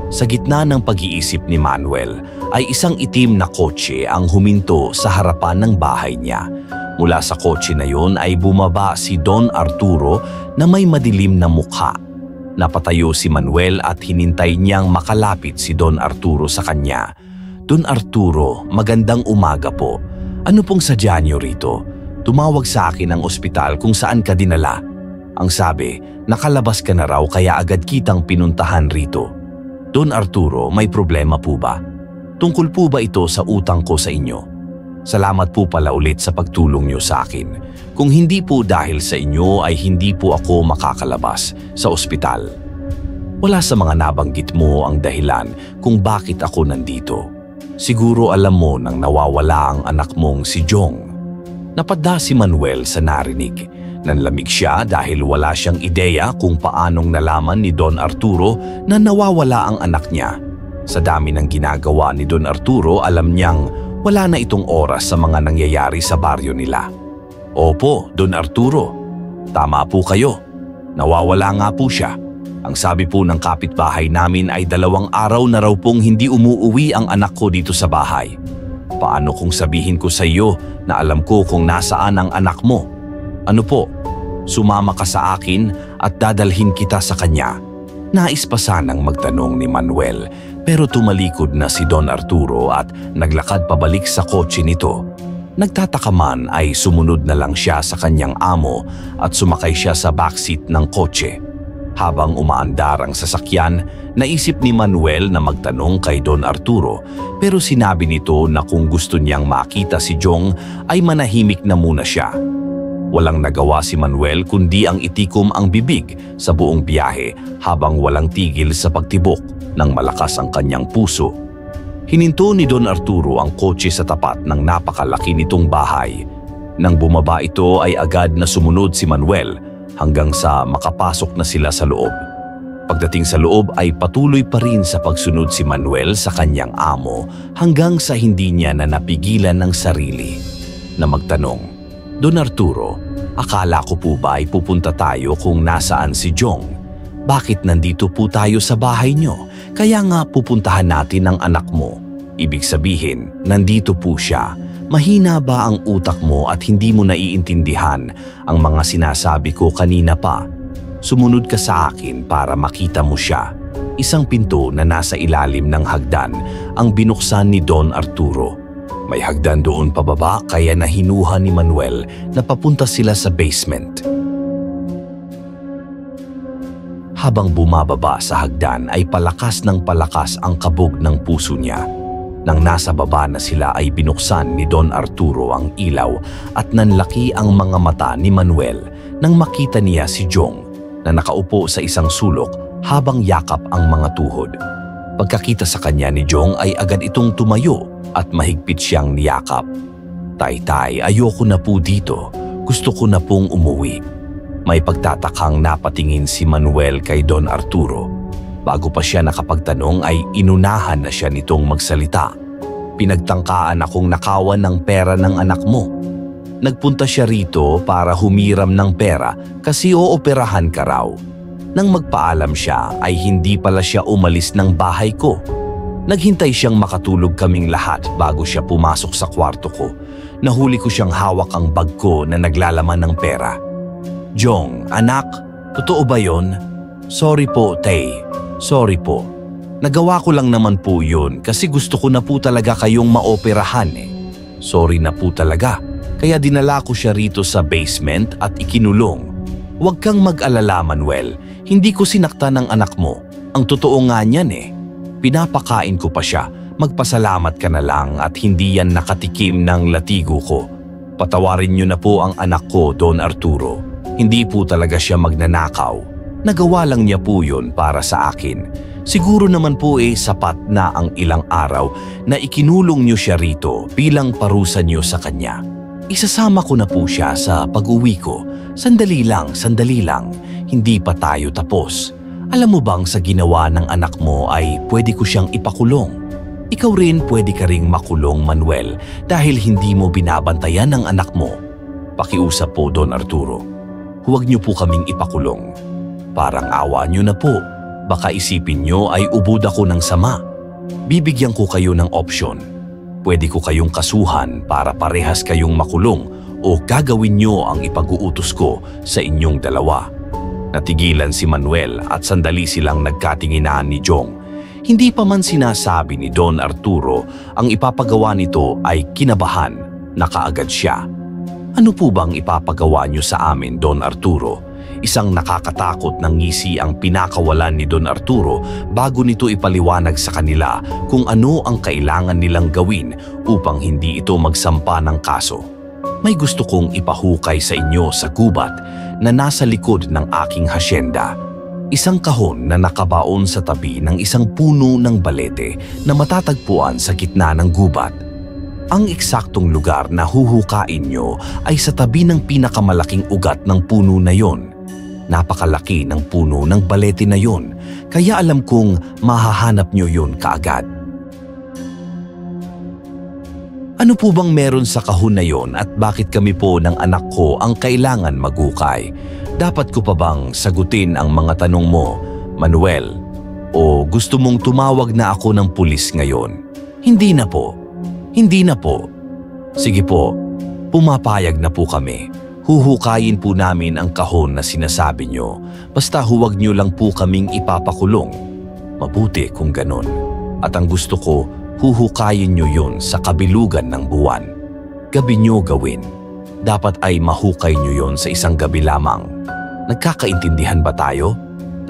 Sa gitna ng pag-iisip ni Manuel ay isang itim na kotse ang huminto sa harapan ng bahay niya. Mula sa kotse na yon ay bumaba si Don Arturo na may madilim na mukha. Napatayo si Manuel at hinintay niyang makalapit si Don Arturo sa kanya. Don Arturo, magandang umaga po. Ano pong sadya niyo rito? Tumawag sa akin ang ospital kung saan ka dinala. Ang sabi, nakalabas ka na raw kaya agad kitang pinuntahan rito. Don Arturo, may problema po ba? Tungkol po ba ito sa utang ko sa inyo? Salamat po pala ulit sa pagtulong niyo sa akin. Kung hindi po dahil sa inyo ay hindi po ako makakalabas sa ospital. Wala sa mga nabanggit mo ang dahilan kung bakit ako nandito. Siguro alam mo nang nawawala ang anak mong si Jong. Napadda si Manuel sa narinig. Nanlamig siya dahil wala siyang ideya kung paanong nalaman ni Don Arturo na nawawala ang anak niya. Sa dami ng ginagawa ni Don Arturo, alam niyang wala na itong oras sa mga nangyayari sa baryo nila. Opo, Don Arturo. Tama po kayo. Nawawala nga po siya. Ang sabi po ng kapitbahay namin ay 2 araw na raw pong hindi umuuwi ang anak ko dito sa bahay. Paano kung sabihin ko sa iyo na alam ko kung nasaan ang anak mo? Ano po? Sumama ka sa akin at dadalhin kita sa kanya. Nais pa sanang magtanong ni Manuel pero tumalikod na si Don Arturo at naglakad pabalik sa kotse nito. Nagtataka man ay sumunod na lang siya sa kanyang amo at sumakay siya sa backseat ng kotse. Habang umaandar ang sasakyan, naisip ni Manuel na magtanong kay Don Arturo pero sinabi nito na kung gusto niyang makita si Jong ay manahimik na muna siya. Walang nagawa si Manuel kundi ang itikom ang bibig sa buong biyahe habang walang tigil sa pagtibok ng malakas ang kanyang puso. Hininto ni Don Arturo ang kotse sa tapat ng napakalaki nitong bahay. Nang bumaba ito ay agad na sumunod si Manuel hanggang sa makapasok na sila sa loob. Pagdating sa loob ay patuloy pa rin sa pagsunod si Manuel sa kanyang amo hanggang sa hindi niya na napigilan ng sarili na magtanong, Don Arturo, akala ko po ba ay pupunta tayo kung nasaan si Jong? Bakit nandito po tayo sa bahay niyo? Kaya nga pupuntahan natin ang anak mo. Ibig sabihin, nandito po siya. Mahina ba ang utak mo at hindi mo naiintindihan ang mga sinasabi ko kanina pa? Sumunod ka sa akin para makita mo siya. isang pinto na nasa ilalim ng hagdan ang binuksan ni Don Arturo. May hagdan doon pababa kaya nahinuha ni Manuel na papunta sila sa basement. Habang bumababa sa hagdan ay palakas ng palakas ang kabog ng puso niya. Nang nasa baba na sila ay binuksan ni Don Arturo ang ilaw at nanlaki ang mga mata ni Manuel nang makita niya si Jong na nakaupo sa isang sulok habang yakap ang mga tuhod. Pagkakita sa kanya ni Jong ay agad itong tumayo at mahigpit siyang niyakap. "Tay, ayoko na po dito. Gusto ko na pong umuwi." May pagtatakang napatingin si Manuel kay Don Arturo. Bago pa siya nakapagtanong ay inunahan na siya nitong magsalita. "Pinagtangkaan akong nakawan ng pera ng anak mo. Nagpunta siya rito para humiram ng pera kasi ooperahan ka raw. Nang magpaalam siya ay hindi pala siya umalis ng bahay ko. Naghintay siyang makatulog kaming lahat bago siya pumasok sa kwarto ko. Nahuli ko siyang hawak ang bag ko na naglalaman ng pera." "Jong, anak, totoo ba yon?" "Sorry po, Tay. Sorry po. Nagawa ko lang naman po yun kasi gusto ko na po talaga kayong maoperahan eh. Sorry na po talaga. Kaya dinala ko siya rito sa basement at ikinulong. Huwag kang mag-alala, Manuel. Hindi ko sinaktan ng anak mo. Ang totoo nga niyan eh. Pinapakain ko pa siya. Magpasalamat ka na lang at hindi yan nakatikim ng latigo ko. Patawarin niyo na po ang anak ko, Don Arturo. Hindi po talaga siya magnanakaw. Nagawa lang niya po yun para sa akin. Siguro naman po sapat na ang ilang araw na ikinulong niyo siya rito bilang parusa niyo sa kanya. Isasama ko na po siya sa pag-uwi ko. Sandali lang. Hindi pa tayo tapos. Alam mo bang sa ginawa ng anak mo ay pwede ko siyang ipakulong? Ikaw rin pwede ka ring makulong, Manuel, dahil hindi mo binabantayan ng anak mo." "Pakiusap po, Don Arturo. Huwag niyo po kaming ipakulong. Parang awa niyo na po. Baka isipin niyo ay ubod ako ng sama. Bibigyan ko kayo ng opsyon. Pwede ko kayong kasuhan para parehas kayong makulong o gagawin niyo ang ipag-uutos ko sa inyong dalawa." Natigilan si Manuel at sandali silang nagkatinginan ni Jong. Hindi pa man sinasabi ni Don Arturo ang ipapagawa nito ay kinabahan na kaagad siya. "Ano po bang ipapagawa niyo sa amin, Don Arturo?" Isang nakakatakot na ngisi ang pinakawalan ni Don Arturo bago nito ipaliwanag sa kanila kung ano ang kailangan nilang gawin upang hindi ito magsampa ng kaso. "May gusto kong ipahukay sa inyo sa gubat na nasa likod ng aking hasyenda. Isang kahon na nakabaon sa tabi ng isang puno ng balete na matatagpuan sa gitna ng gubat. Ang eksaktong lugar na huhukain nyo ay sa tabi ng pinakamalaking ugat ng puno na yon. Napakalaki ng puno ng balete na yon, kaya alam kong mahahanap nyo yon kaagad." "Ano po bang meron sa kahon na yon at bakit kami po ng anak ko ang kailangan maghukay? Dapat ko pa bang sagutin ang mga tanong mo, Manuel? O gusto mong tumawag na ako ng pulis ngayon?" Hindi na po. "Sige po, pumapayag na po kami. Huhukayin po namin ang kahon na sinasabi nyo. Basta huwag nyo lang po kaming ipapakulong. Mabuti kung ganon. At ang gusto ko, huhukayin nyo yun sa kabilugan ng buwan. Gabi nyo gawin. Dapat ay mahukay nyo yun sa isang gabi lamang. Nagkakaintindihan ba tayo?"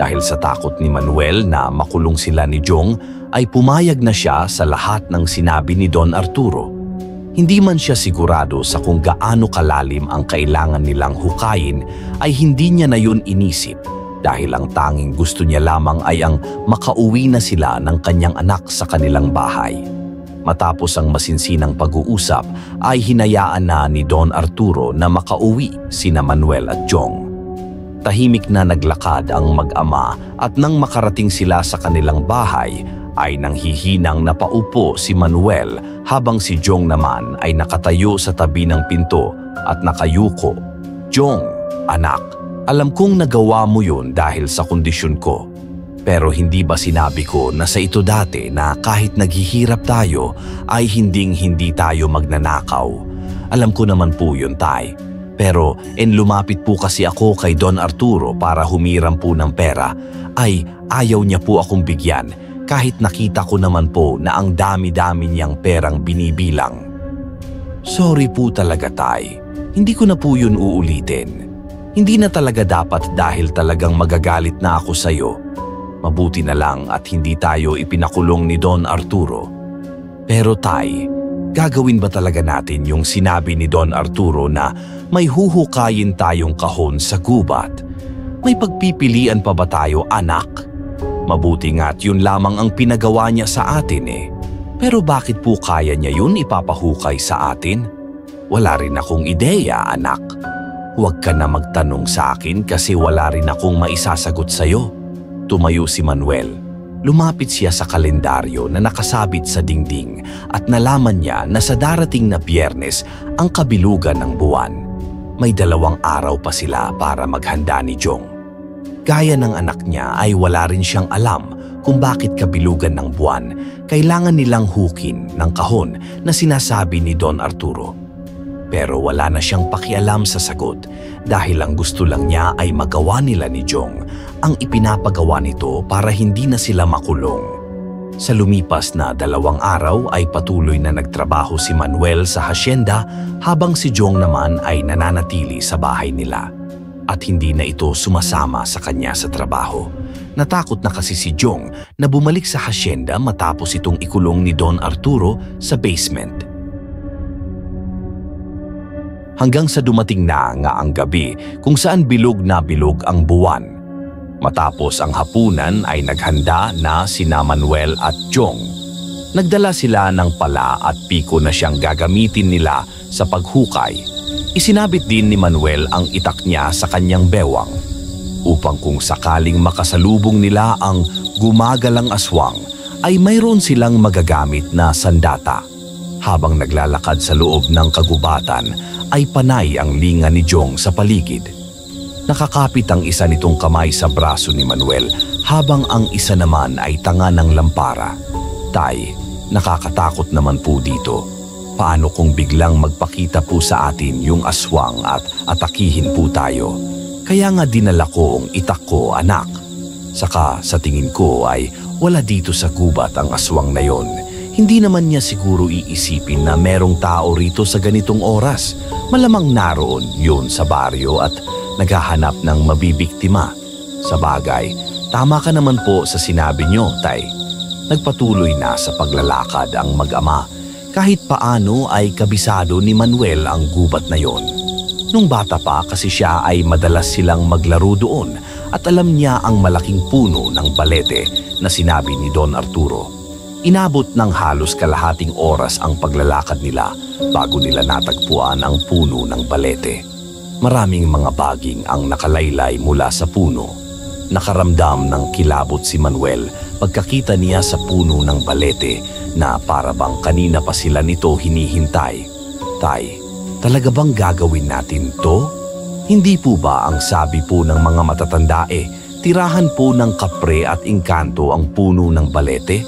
Dahil sa takot ni Manuel na makulong sila ni Jong, ay pumayag na siya sa lahat ng sinabi ni Don Arturo. Hindi man siya sigurado sa kung gaano kalalim ang kailangan nilang hukayin, ay hindi niya na yun inisip dahil ang tanging gusto niya lamang ay ang makauwi na sila ng kanyang anak sa kanilang bahay. Matapos ang masinsinang pag-uusap ay hinayaan na ni Don Arturo na makauwi sina Manuel at Jong. Tahimik na naglakad ang mag-ama at nang makarating sila sa kanilang bahay ay nanghihinang napaupo si Manuel habang si Jong naman ay nakatayo sa tabi ng pinto at nakayuko. "Jong, anak, alam kong nagawa mo yun dahil sa kondisyon ko. Pero hindi ba sinabi ko na sa ito dati na kahit naghihirap tayo ay hindi tayo magnanakaw? Alam ko naman po yun, Tay. Pero lumapit po kasi ako kay Don Arturo para humiram po ng pera, ay ayaw niya po akong bigyan kahit nakita ko naman po na ang dami-dami niyang perang binibilang. Sorry po talaga, Tay. Hindi ko na po yun uulitin. Hindi na talaga dapat dahil talagang magagalit na ako sa'yo. Mabuti na lang at hindi tayo ipinakulong ni Don Arturo. Pero Tay, gagawin ba talaga natin yung sinabi ni Don Arturo na may huhukayin tayong kahon sa gubat? May pagpipilian pa ba tayo, anak? Mabuti nga't yun lamang ang pinagawa niya sa atin Pero bakit po kaya niya yun ipapahukay sa atin? Wala rin akong ideya, anak. Huwag ka na magtanong sa akin kasi wala rin akong maisasagot sa'yo. Tumayo si Manuel. Lumapit siya sa kalendaryo na nakasabit sa dingding at nalaman niya na sa darating na Biyernes ang kabilugan ng buwan. May 2 araw pa sila para maghanda ni Jong. Gaya ng anak niya ay wala rin siyang alam kung bakit kabilugan ng buwan kailangan nilang hukin ng kahon na sinasabi ni Don Arturo. Pero wala na siyang pakialam sa sagot dahil ang gusto lang niya ay magawa nila ni Jong ang ipinapagawa nito para hindi na sila makulong. Sa lumipas na 2 araw ay patuloy na nagtrabaho si Manuel sa hasyenda habang si Jong naman ay nananatili sa bahay nila. At hindi na ito sumasama sa kanya sa trabaho. Natakot na kasi si Jong na bumalik sa hasyenda matapos itong ikulong ni Don Arturo sa basement. Hanggang sa dumating na nga ang gabi kung saan bilog na bilog ang buwan. Matapos ang hapunan ay naghanda na sina Manuel at Jong. Nagdala sila ng pala at piko na siyang gagamitin nila sa paghukay. Isinabit din ni Manuel ang itak niya sa kanyang bewang upang kung sakaling makasalubong nila ang gumagalang aswang ay mayroon silang magagamit na sandata. Habang naglalakad sa loob ng kagubatan ay panay ang linga ni Jong sa paligid. Nakakapit ang isa nitong kamay sa braso ni Manuel habang ang isa naman ay tanga ng lampara. Tay, nakakatakot naman po dito. Paano kung biglang magpakita po sa atin yung aswang at atakihin po tayo? Kaya nga dinala ko ang itak ko, anak. Saka sa tingin ko ay wala dito sa gubat ang aswang na yon. Hindi naman niya siguro iisipin na merong tao rito sa ganitong oras. Malamang naroon yun sa baryo at naghahanap ng mabibiktima. Sa bagay, tama ka naman po sa sinabi niyo, Tay. Nagpatuloy na sa paglalakad ang mag-ama. Kahit paano ay kabisado ni Manuel ang gubat na yon. Nung bata pa kasi siya ay madalas silang maglaro doon at alam niya ang malaking puno ng balete na sinabi ni Don Arturo. Inabot ng halos kalahating oras ang paglalakad nila bago nila natagpuan ang puno ng balete. Maraming mga baging ang nakalaylay mula sa puno. Nakaramdam ng kilabot si Manuel pagkakita niya sa puno ng balete na para bang kanina pa sila nito hinihintay. Tay, talaga bang gagawin natin to? Hindi po ba ang sabi po ng mga matatanda tirahan po ng kapre at engkanto ang puno ng balete?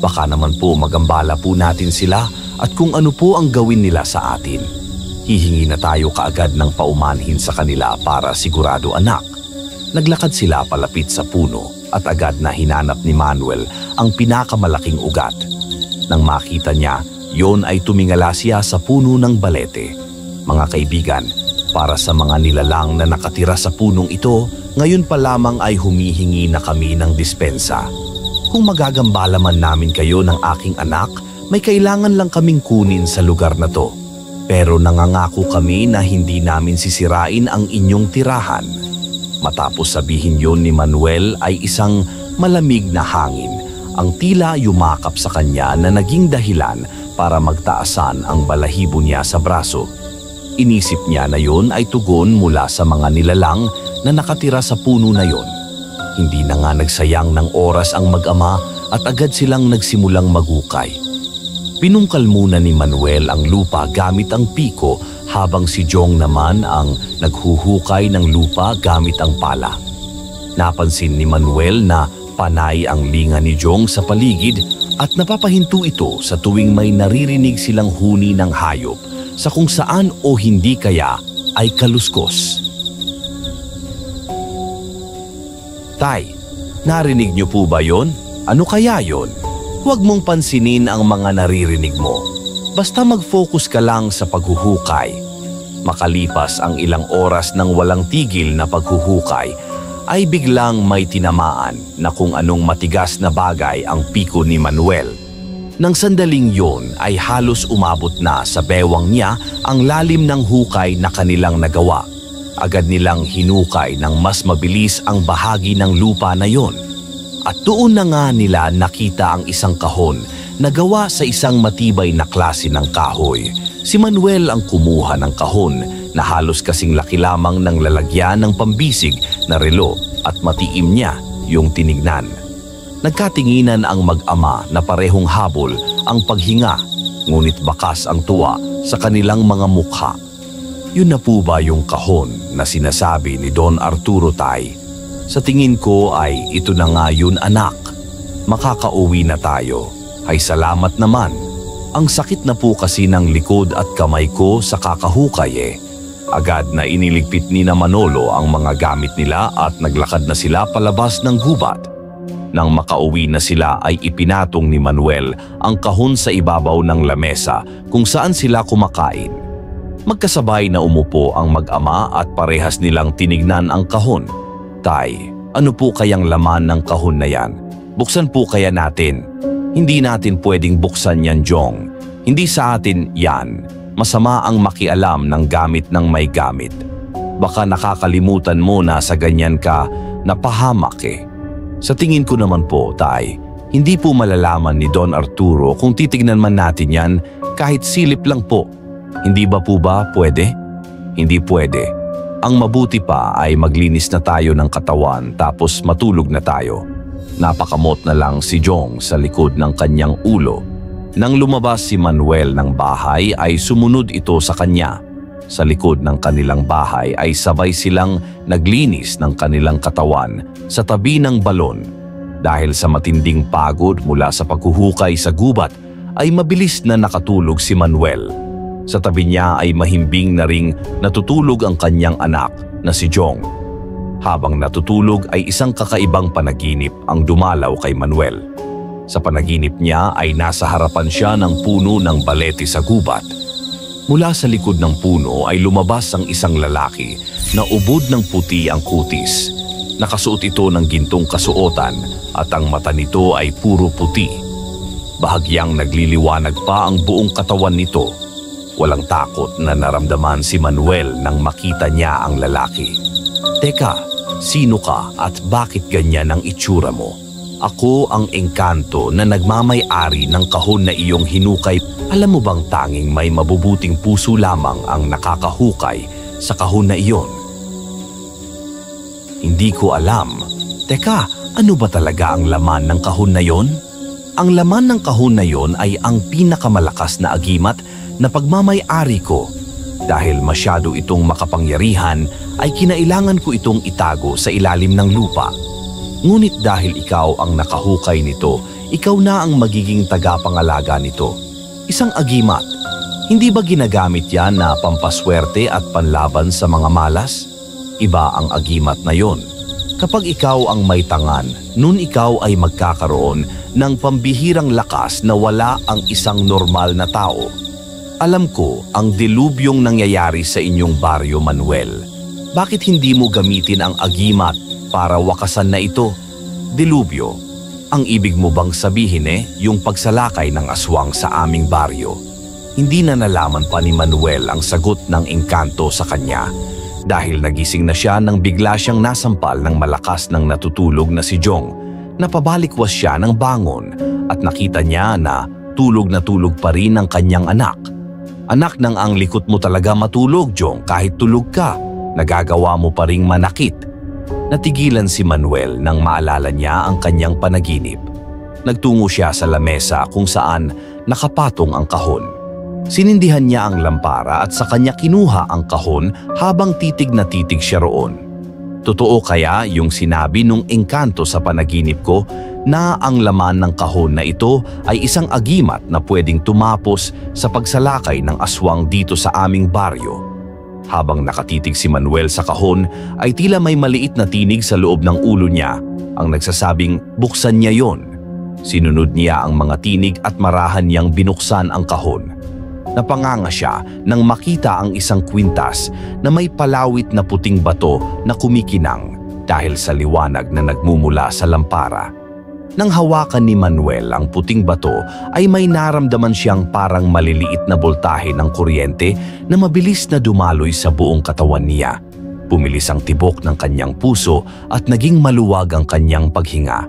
Baka naman po magambala po natin sila at kung ano po ang gawin nila sa atin. Hihingi na tayo kaagad ng paumanhin sa kanila para sigurado, anak. Naglakad sila palapit sa puno at agad na hinanap ni Manuel ang pinakamalaking ugat. Nang makita niya, yon ay tumingala siya sa puno ng balete. Mga kaibigan, para sa mga nilalang na nakatira sa punong ito, ngayon pa lamang ay humihingi na kami ng dispensa. Kung magagambala man namin kayo ng aking anak, may kailangan lang kaming kunin sa lugar na to. Pero nangangako kami na hindi namin sisirain ang inyong tirahan. Matapos sabihin yon ni Manuel ay isang malamig na hangin ang tila yumakap sa kanya na naging dahilan para magtaasan ang balahibo niya sa braso. Inisip niya na yon ay tugon mula sa mga nilalang na nakatira sa puno na yon. Hindi na nga nagsayang ng oras ang mag-ama at agad silang nagsimulang magukay. Pinungkal muna ni Manuel ang lupa gamit ang piko habang si Jong naman ang naghuhukay ng lupa gamit ang pala. Napansin ni Manuel na panay ang linga ni Jong sa paligid at napapahinto ito sa tuwing may naririnig silang huni ng hayop sa kung saan o hindi kaya ay kaluskos. Tay, narinig niyo po ba yon? Ano kaya yon? Huwag mong pansinin ang mga naririnig mo. Basta mag-focus ka lang sa paghuhukay. Makalipas ang ilang oras ng walang tigil na paghuhukay, ay biglang may tinamaan na kung anong matigas na bagay ang piko ni Manuel. Nang sandaling yon ay halos umabot na sa bewang niya ang lalim ng hukay na kanilang nagawa. Agad nilang hinukay ng mas mabilis ang bahagi ng lupa na yon. At doon na nga nila nakita ang isang kahon na gawa sa isang matibay na klase ng kahoy. Si Manuel ang kumuha ng kahon na halos kasing laki lamang ng lalagyan ng pambisig na relo at matiim niya yung tinignan. Nagkatinginan ang mag-ama na parehong habol ang paghinga, ngunit bakas ang tuwa sa kanilang mga mukha. Yun na po ba yung kahon na sinasabi ni Don Arturo, Tay? Sa tingin ko ay ito na nga yun, anak. Makakauwi na tayo. Ay salamat naman. Ang sakit na po kasi ng likod at kamay ko sa kakahukay eh. Agad na iniligpit ni na Manolo ang mga gamit nila at naglakad na sila palabas ng gubat. Nang makauwi na sila ay ipinatong ni Manuel ang kahon sa ibabaw ng lamesa kung saan sila kumakain. Magkasabay na umupo ang mag-ama at parehas nilang tinignan ang kahon. Tay, ano po kayang laman ng kahon na yan? Buksan po kaya natin. Hindi natin pwedeng buksan yan, Jong. Hindi sa atin yan. Masama ang makialam ng gamit ng may gamit. Baka nakakalimutan mo na sa ganyan ka napahamak eh. Sa tingin ko naman po, Tay, hindi po malalaman ni Don Arturo kung titignan man natin yan kahit silip lang po. Hindi ba po ba pwede? Hindi pwede. Ang mabuti pa ay maglinis na tayo ng katawan tapos matulog na tayo. Napakamot na lang si Jong sa likod ng kanyang ulo. Nang lumabas si Manuel ng bahay ay sumunod ito sa kanya. Sa likod ng kanilang bahay ay sabay silang naglinis ng kanilang katawan sa tabi ng balon. Dahil sa matinding pagod mula sa paghuhukay sa gubat ay mabilis na nakatulog si Manuel. Sa tabi niya ay mahimbing na ring natutulog ang kanyang anak na si Jong. Habang natutulog ay isang kakaibang panaginip ang dumalaw kay Manuel. Sa panaginip niya ay nasa harapan siya ng puno ng balete sa gubat. Mula sa likod ng puno ay lumabas ang isang lalaki na ubod ng puti ang kutis. Nakasuot ito ng gintong kasuotan at ang mata nito ay puro puti. Bahagyang nagliliwanag pa ang buong katawan nito. Walang takot na naramdaman si Manuel nang makita niya ang lalaki. Teka, sino ka at bakit ganyan ang itsura mo? Ako ang engkanto na nagmamay-ari ng kahon na iyong hinukay. Alam mo bang tanging may mabubuting puso lamang ang nakakahukay sa kahon na iyon? Hindi ko alam. Teka, ano ba talaga ang laman ng kahon na iyon? Ang laman ng kahon na iyon ay ang pinakamalakas na agimat na pagmamay-ari ko. Dahil masyado itong makapangyarihan ay kinailangan ko itong itago sa ilalim ng lupa. Ngunit dahil ikaw ang nakahukay nito, ikaw na ang magiging tagapangalaga nito. Isang agimat. Hindi ba ginagamit yan na pampaswerte at panlaban sa mga malas? Iba ang agimat na yon. Kapag ikaw ang may tangan, nun ikaw ay magkakaroon ng pambihirang lakas na wala ang isang normal na tao. Alam ko ang dilubyong nangyayari sa inyong baryo, Manuel. Bakit hindi mo gamitin ang agimat para wakasan na ito? Dilubyo, ang ibig mo bang sabihin yung pagsalakay ng aswang sa aming baryo? Hindi na nalaman pa ni Manuel ang sagot ng engkanto sa kanya dahil nagising na siya nang bigla siyang nasampal ng malakas ng natutulog na si Jong. Napabalikwas siya ng bangon at nakita niya na tulog pa rin ang kanyang anak. Anak, nang ang likot mo talaga matulog, Jong, kahit tulog ka, nagagawa mo pa ring manakit. Natigilan si Manuel nang maalala niya ang kanyang panaginip. Nagtungo siya sa lamesa kung saan nakapatong ang kahon. Sinindihan niya ang lampara at sa kanya kinuha ang kahon habang titig na titig siya roon. Totoo kaya yung sinabi nung engkanto sa panaginip ko na ang laman ng kahon na ito ay isang agimat na pwedeng tumapos sa pagsalakay ng aswang dito sa aming baryo? Habang nakatitig si Manuel sa kahon ay tila may maliit na tinig sa loob ng ulo niya ang nagsasabing buksan niya yon. Sinunod niya ang mga tinig at marahan niyang binuksan ang kahon. Napanganga siya nang makita ang isang kwintas na may palawit na puting bato na kumikinang dahil sa liwanag na nagmumula sa lampara. Nang hawakan ni Manuel ang puting bato ay may naramdaman siyang parang maliliit na boltahe ng kuryente na mabilis na dumaloy sa buong katawan niya. Bumilis ang tibok ng kanyang puso at naging maluwag ang kanyang paghinga.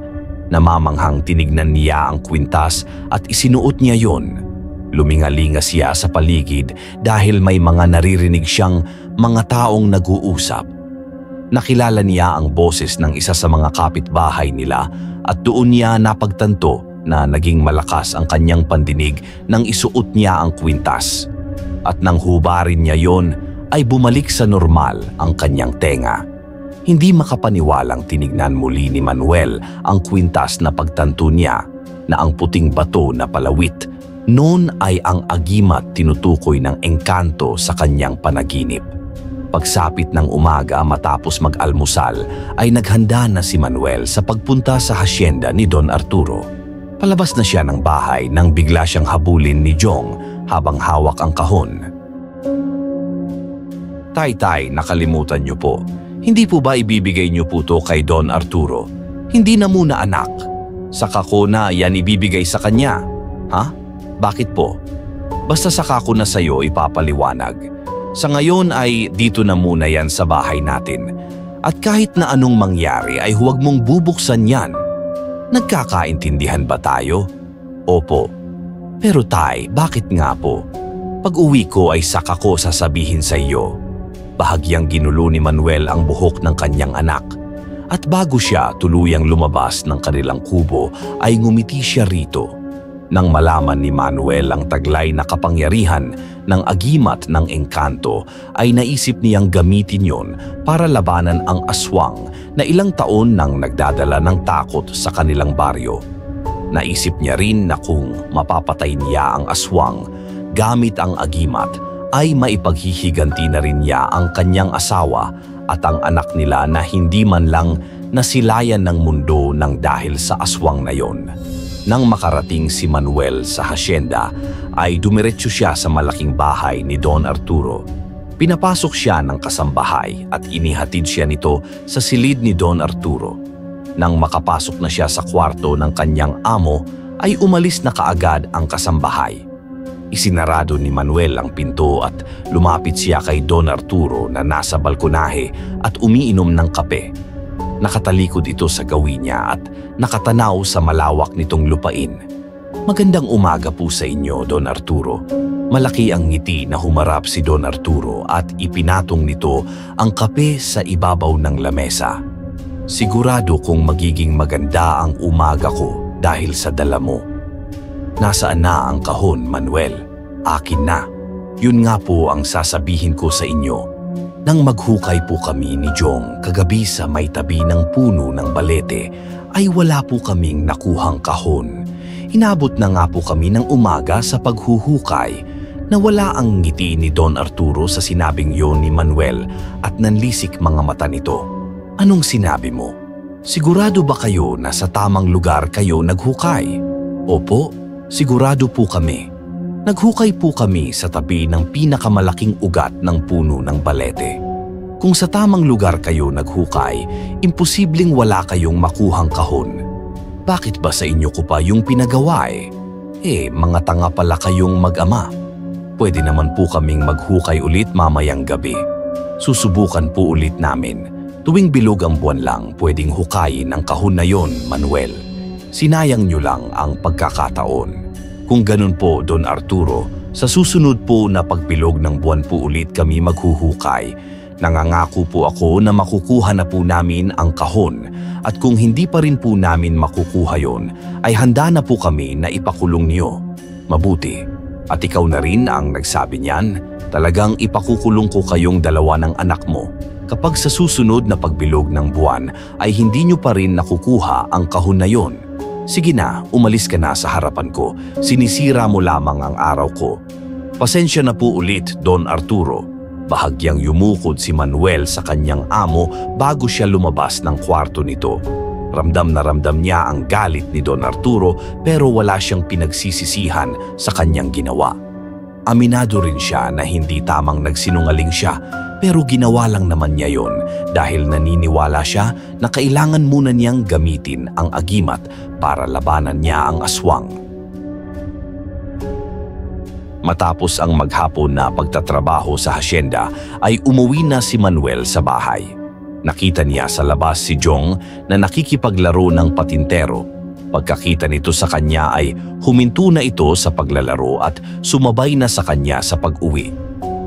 Namamanghang tinignan niya ang kwintas at isinuot niya yon. Lumingalinga siya sa paligid dahil may mga naririnig siyang mga taong nag-uusap. Nakilala niya ang boses ng isa sa mga kapitbahay nila at doon niya napagtanto na naging malakas ang kanyang pandinig nang isuot niya ang kwintas. At nang hubarin niya yon ay bumalik sa normal ang kanyang tenga. Hindi makapaniwalang tinignan muli ni Manuel ang kwintas na pagtanto niya na ang puting bato na palawit noon ay ang agimat tinutukoy ng engkanto sa kanyang panaginip. Pagsapit ng umaga matapos mag-almusal ay naghanda na si Manuel sa pagpunta sa hasyenda ni Don Arturo. Palabas na siya ng bahay nang bigla siyang habulin ni Jong habang hawak ang kahon. Tay, nakalimutan niyo po. Hindi po ba ibibigay niyo po to kay Don Arturo? Hindi na muna anak. Saka ko na yan ibibigay sa kanya. Ha? Bakit po? Basta saka ko na sa'yo ipapaliwanag. Sa ngayon ay dito na muna yan sa bahay natin. At kahit na anong mangyari ay huwag mong bubuksan yan. Nagkakaintindihan ba tayo? Opo. Pero tay, bakit nga po? Pag uwi ko ay saka ko sasabihin sa iyo. Bahagyang ginulo ni Manuel ang buhok ng kanyang anak. At bago siya tuluyang lumabas ng kanilang kubo ay ngumiti siya rito. Nang malaman ni Manuel ang taglay na kapangyarihan ng agimat ng engkanto ay naisip niyang gamitin yon para labanan ang aswang na ilang taon nang nagdadala ng takot sa kanilang baryo. Naisip niya rin na kung mapapatay niya ang aswang gamit ang agimat ay maipaghihiganti na rin niya ang kanyang asawa at ang anak nila na hindi man lang nasilayan ng mundo ng dahil sa aswang na yon. Nang makarating si Manuel sa hasyenda ay dumiretso siya sa malaking bahay ni Don Arturo. Pinapasok siya ng kasambahay at inihatid siya nito sa silid ni Don Arturo. Nang makapasok na siya sa kwarto ng kanyang amo ay umalis na kaagad ang kasambahay. Isinarado ni Manuel ang pinto at lumapit siya kay Don Arturo na nasa balkonahe at umiinom ng kape. Nakatalikod ito sa gawin niya at nakatanaw sa malawak nitong lupain. Magandang umaga po sa inyo, Don Arturo. Malaki ang ngiti na humarap si Don Arturo at ipinatong nito ang kape sa ibabaw ng lamesa. Sigurado kong magiging maganda ang umaga ko dahil sa dala mo. Nasaan na ang kahon, Manuel? Akin na. Yun nga po ang sasabihin ko sa inyo. Nang maghukay po kami ni Jong kagabi sa may tabi ng puno ng balete, ay wala po kaming nakuhang kahon. Inabot na nga po kami ng umaga sa paghuhukay. Nawala ang ngiti ni Don Arturo sa sinabing yon ni Manuel at nanlisik mga mata nito. Anong sinabi mo? Sigurado ba kayo na sa tamang lugar kayo naghukay? Opo, sigurado po kami. Naghukay po kami sa tabi ng pinakamalaking ugat ng puno ng balete. Kung sa tamang lugar kayo naghukay, imposibleng wala kayong makuhang kahon. Bakit ba sa inyo ko pa yung pinagawa mga tanga pala kayong mag-ama. Pwede naman po kaming maghukay ulit mamayang gabi. Susubukan po ulit namin. Tuwing bilog ang buwan lang, pwedeng hukayin ang kahon na yon, Manuel. Sinayang nyo lang ang pagkakataon. Kung ganun po, Don Arturo, sa susunod po na pagbilog ng buwan po ulit kami maghuhukay. Nangangako po ako na makukuha na po namin ang kahon at kung hindi pa rin po namin makukuha yon, ay handa na po kami na ipakulong niyo. Mabuti. At ikaw na rin ang nagsabi niyan, talagang ipakukulong ko kayong dalawa ng anak mo. Kapag sa susunod na pagbilog ng buwan ay hindi nyo pa rin nakukuha ang kahon na yon. Sige na, umalis ka na sa harapan ko. Sinisira mo lamang ang araw ko. Pasensya na po ulit, Don Arturo. Bahagyang yumukod si Manuel sa kanyang amo bago siya lumabas ng kwarto nito. Ramdam na ramdam niya ang galit ni Don Arturo pero wala siyang pinagsisisihan sa kanyang ginawa. Aminado rin siya na hindi tamang nagsinungaling siya pero ginawa lang naman niya yon dahil naniniwala siya na kailangan muna niyang gamitin ang agimat para labanan niya ang aswang. Matapos ang maghapon na pagtatrabaho sa hasyenda ay umuwi na si Manuel sa bahay. Nakita niya sa labas si Jong na nakikipaglaro ng patintero. Pagkakita nito sa kanya ay huminto na ito sa paglalaro at sumabay na sa kanya sa pag-uwi.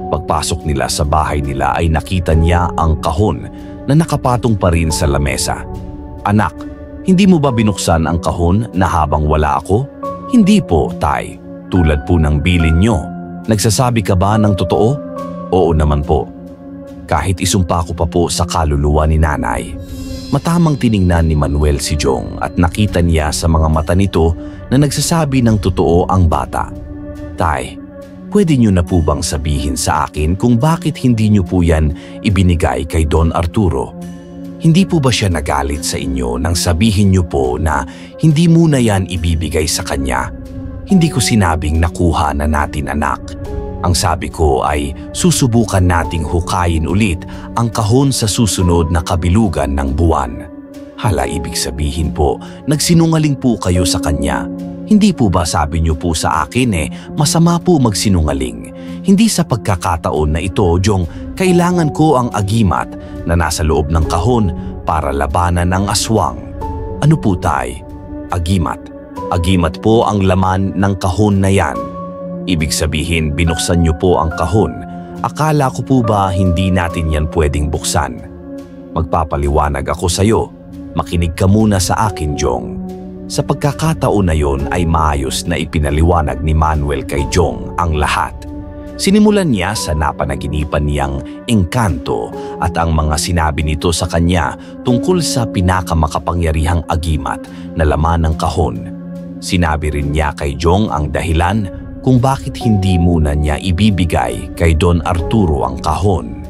Pagpasok nila sa bahay nila ay nakita niya ang kahon na nakapatong pa rin sa lamesa. "Anak, hindi mo ba binuksan ang kahon na habang wala ako?" "Hindi po, Tay. Tulad po ng bilin nyo. Nagsasabi ka ba ng totoo?" "Oo naman po. Kahit isumpa ko pa po sa kaluluwa ni nanay." Matamang tiningnan ni Manuel si Jong at nakita niya sa mga mata nito na nagsasabi ng totoo ang bata. "Tay, pwede niyo na po bang sabihin sa akin kung bakit hindi niyo po yan ibinigay kay Don Arturo? Hindi po ba siya nagalit sa inyo nang sabihin niyo po na hindi muna yan ibibigay sa kanya? Hindi ko sinabing nakuha na natin, anak. Ang sabi ko ay susubukan nating hukayin ulit ang kahon sa susunod na kabilugan ng buwan." "Hala, ibig sabihin po, nagsinungaling po kayo sa kanya. Hindi po ba sabi niyo po sa akin masama po magsinungaling? Hindi sa pagkakataon na ito, Jong, kailangan ko ang agimat na nasa loob ng kahon para labanan ang aswang." "Ano po, Tay?" "Agimat. Agimat po ang laman ng kahon na yan." "Ibig sabihin, binuksan niyo po ang kahon. Akala ko po ba hindi natin yan pwedeng buksan?" "Magpapaliwanag ako sa'yo. Makinig ka muna sa akin, Jong." Sa pagkakataon na yon ay maayos na ipinaliwanag ni Manuel kay Jong ang lahat. Sinimulan niya sa napanaginipan niyang engkanto at ang mga sinabi nito sa kanya tungkol sa pinakamakapangyarihang agimat na laman ng kahon. Sinabi rin niya kay Jong ang dahilan kung bakit hindi muna niya ibibigay kay Don Arturo ang kahon.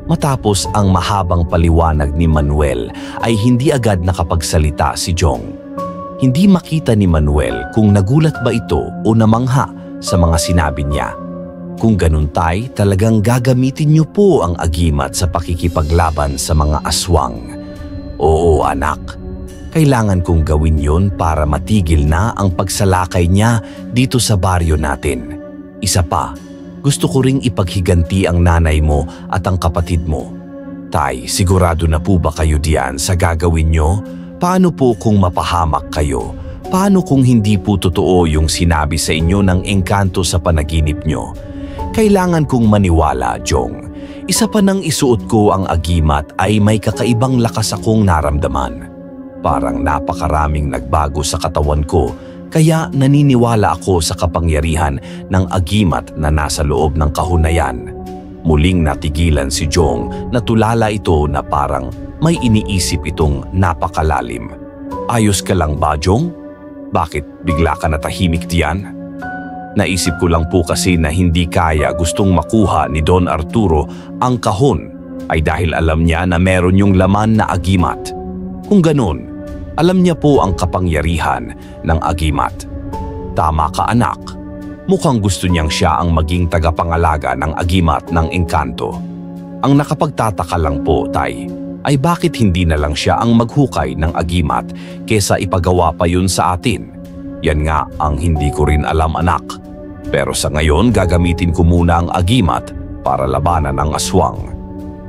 Matapos ang mahabang paliwanag ni Manuel ay hindi agad nakapagsalita si Jong. Hindi makita ni Manuel kung nagulat ba ito o namangha sa mga sinabi niya. "Kung ganun, Tay, talagang gagamitin niyo po ang agimat sa pakikipaglaban sa mga aswang." "Oo, anak. Kailangan kong gawin yon para matigil na ang pagsalakay niya dito sa baryo natin. Isa pa, gusto ko ring ipaghiganti ang nanay mo at ang kapatid mo. Tay, sigurado na po ba kayo diyan sa gagawin niyo? Paano po kung mapahamak kayo? Paano kung hindi po totoo yung sinabi sa inyo ng engkanto sa panaginip niyo? Kailangan kong maniwala, Jong. Isa pa nang isuot ko ang agimat ay may kakaibang lakas akong naramdaman. Parang napakaraming nagbago sa katawan ko, kaya naniniwala ako sa kapangyarihan ng agimat na nasa loob ng kahon na yan." Muling natigilan si Jong na tulala ito na parang may iniisip itong napakalalim. "Ayos ka lang ba, Jong? Bakit bigla ka natahimik diyan?" "Naisip ko lang po kasi na hindi kaya gustong makuha ni Don Arturo ang kahon ay dahil alam niya na meron yung laman na agimat. Kung ganun, alam niya po ang kapangyarihan ng agimat." "Tama ka, anak. Mukhang gusto niyang siya ang maging tagapangalaga ng agimat ng engkanto. Ang nakapagtataka lang po, Tay, ay bakit hindi na lang siya ang maghukay ng agimat kesa ipagawa pa yun sa atin. Yan nga ang hindi ko rin alam, anak. Pero sa ngayon gagamitin ko muna ang agimat para labanan ang aswang."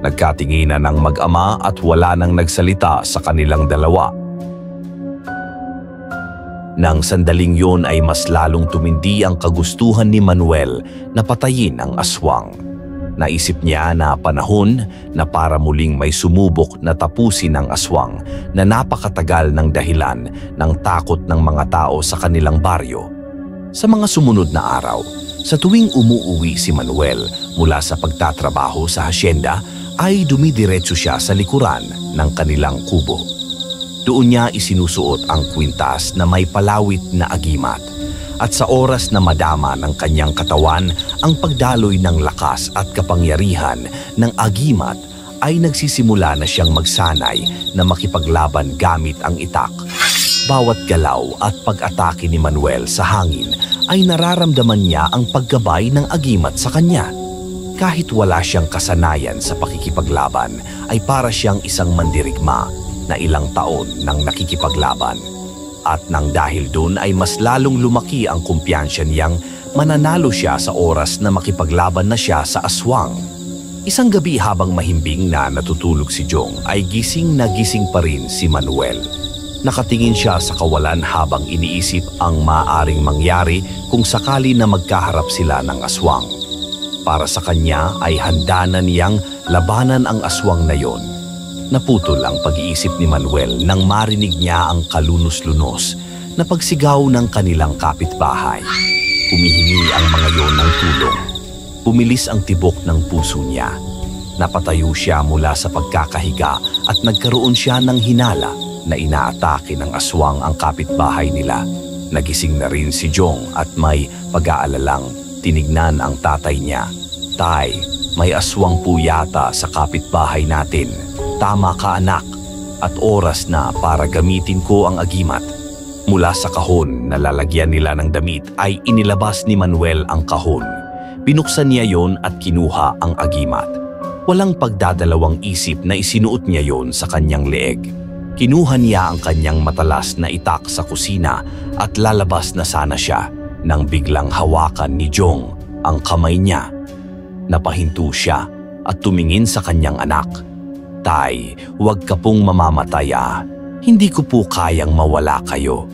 Nagkatinginan ng mag-ama at wala nang nagsalita sa kanilang dalawa. Nang sandaling yon ay mas lalong tumindi ang kagustuhan ni Manuel na patayin ang aswang. Naisip niya na panahon na para muling may sumubok na tapusin ang aswang na napakatagal ng dahilan ng takot ng mga tao sa kanilang baryo. Sa mga sumunod na araw, sa tuwing umuuwi si Manuel mula sa pagtatrabaho sa hasyenda, ay dumidiretso siya sa likuran ng kanilang kubo. Doon niya isinusuot ang kwintas na may palawit na agimat at sa oras na madama ng kanyang katawan ang pagdaloy ng lakas at kapangyarihan ng agimat, ay nagsisimula na siyang magsanay na makipaglaban gamit ang itak. Bawat galaw at pag-atake ni Manuel sa hangin ay nararamdaman niya ang paggabay ng agimat sa kanya. Kahit wala siyang kasanayan sa pakikipaglaban, ay para siyang isang mandirigma na ilang taon nang nakikipaglaban. At nang dahil dun ay mas lalong lumaki ang kumpiyansa niyang mananalo siya sa oras na makipaglaban na siya sa aswang. Isang gabi habang mahimbing na natutulog si Jong ay gising na gising pa rin si Manuel. Nakatingin siya sa kawalan habang iniisip ang maaaring mangyari kung sakali na magkaharap sila ng aswang. Para sa kanya ay handa na niyang labanan ang aswang na yon. Naputol ang pag-iisip ni Manuel nang marinig niya ang kalunos-lunos na pagsigaw ng kanilang kapitbahay. Humihingi ang mga yon ng tulong. Pumilis ang tibok ng puso niya. Napatayo siya mula sa pagkakahiga at nagkaroon siya ng hinala na inaatake ng aswang ang kapitbahay nila. Nagising na rin si Jong at may pag-aalalang tinignan ang tatay niya. "Tay, may aswang po yata sa kapitbahay natin. Tama ka anak, at oras na para gamitin ko ang agimat." Mula sa kahon na lalagyan nila ng damit ay inilabas ni Manuel ang kahon. Binuksan niya yon at kinuha ang agimat. Walang pagdadalawang isip na isinuot niya yon sa kanyang leeg. Kinuha niya ang kanyang matalas na itak sa kusina at lalabas na sana siya nang biglang hawakan ni Jong ang kamay niya. Napahinto siya at tumingin sa kanyang anak. "Tay, huwag ka pong mamamatay ah. Hindi ko po kayang mawala kayo.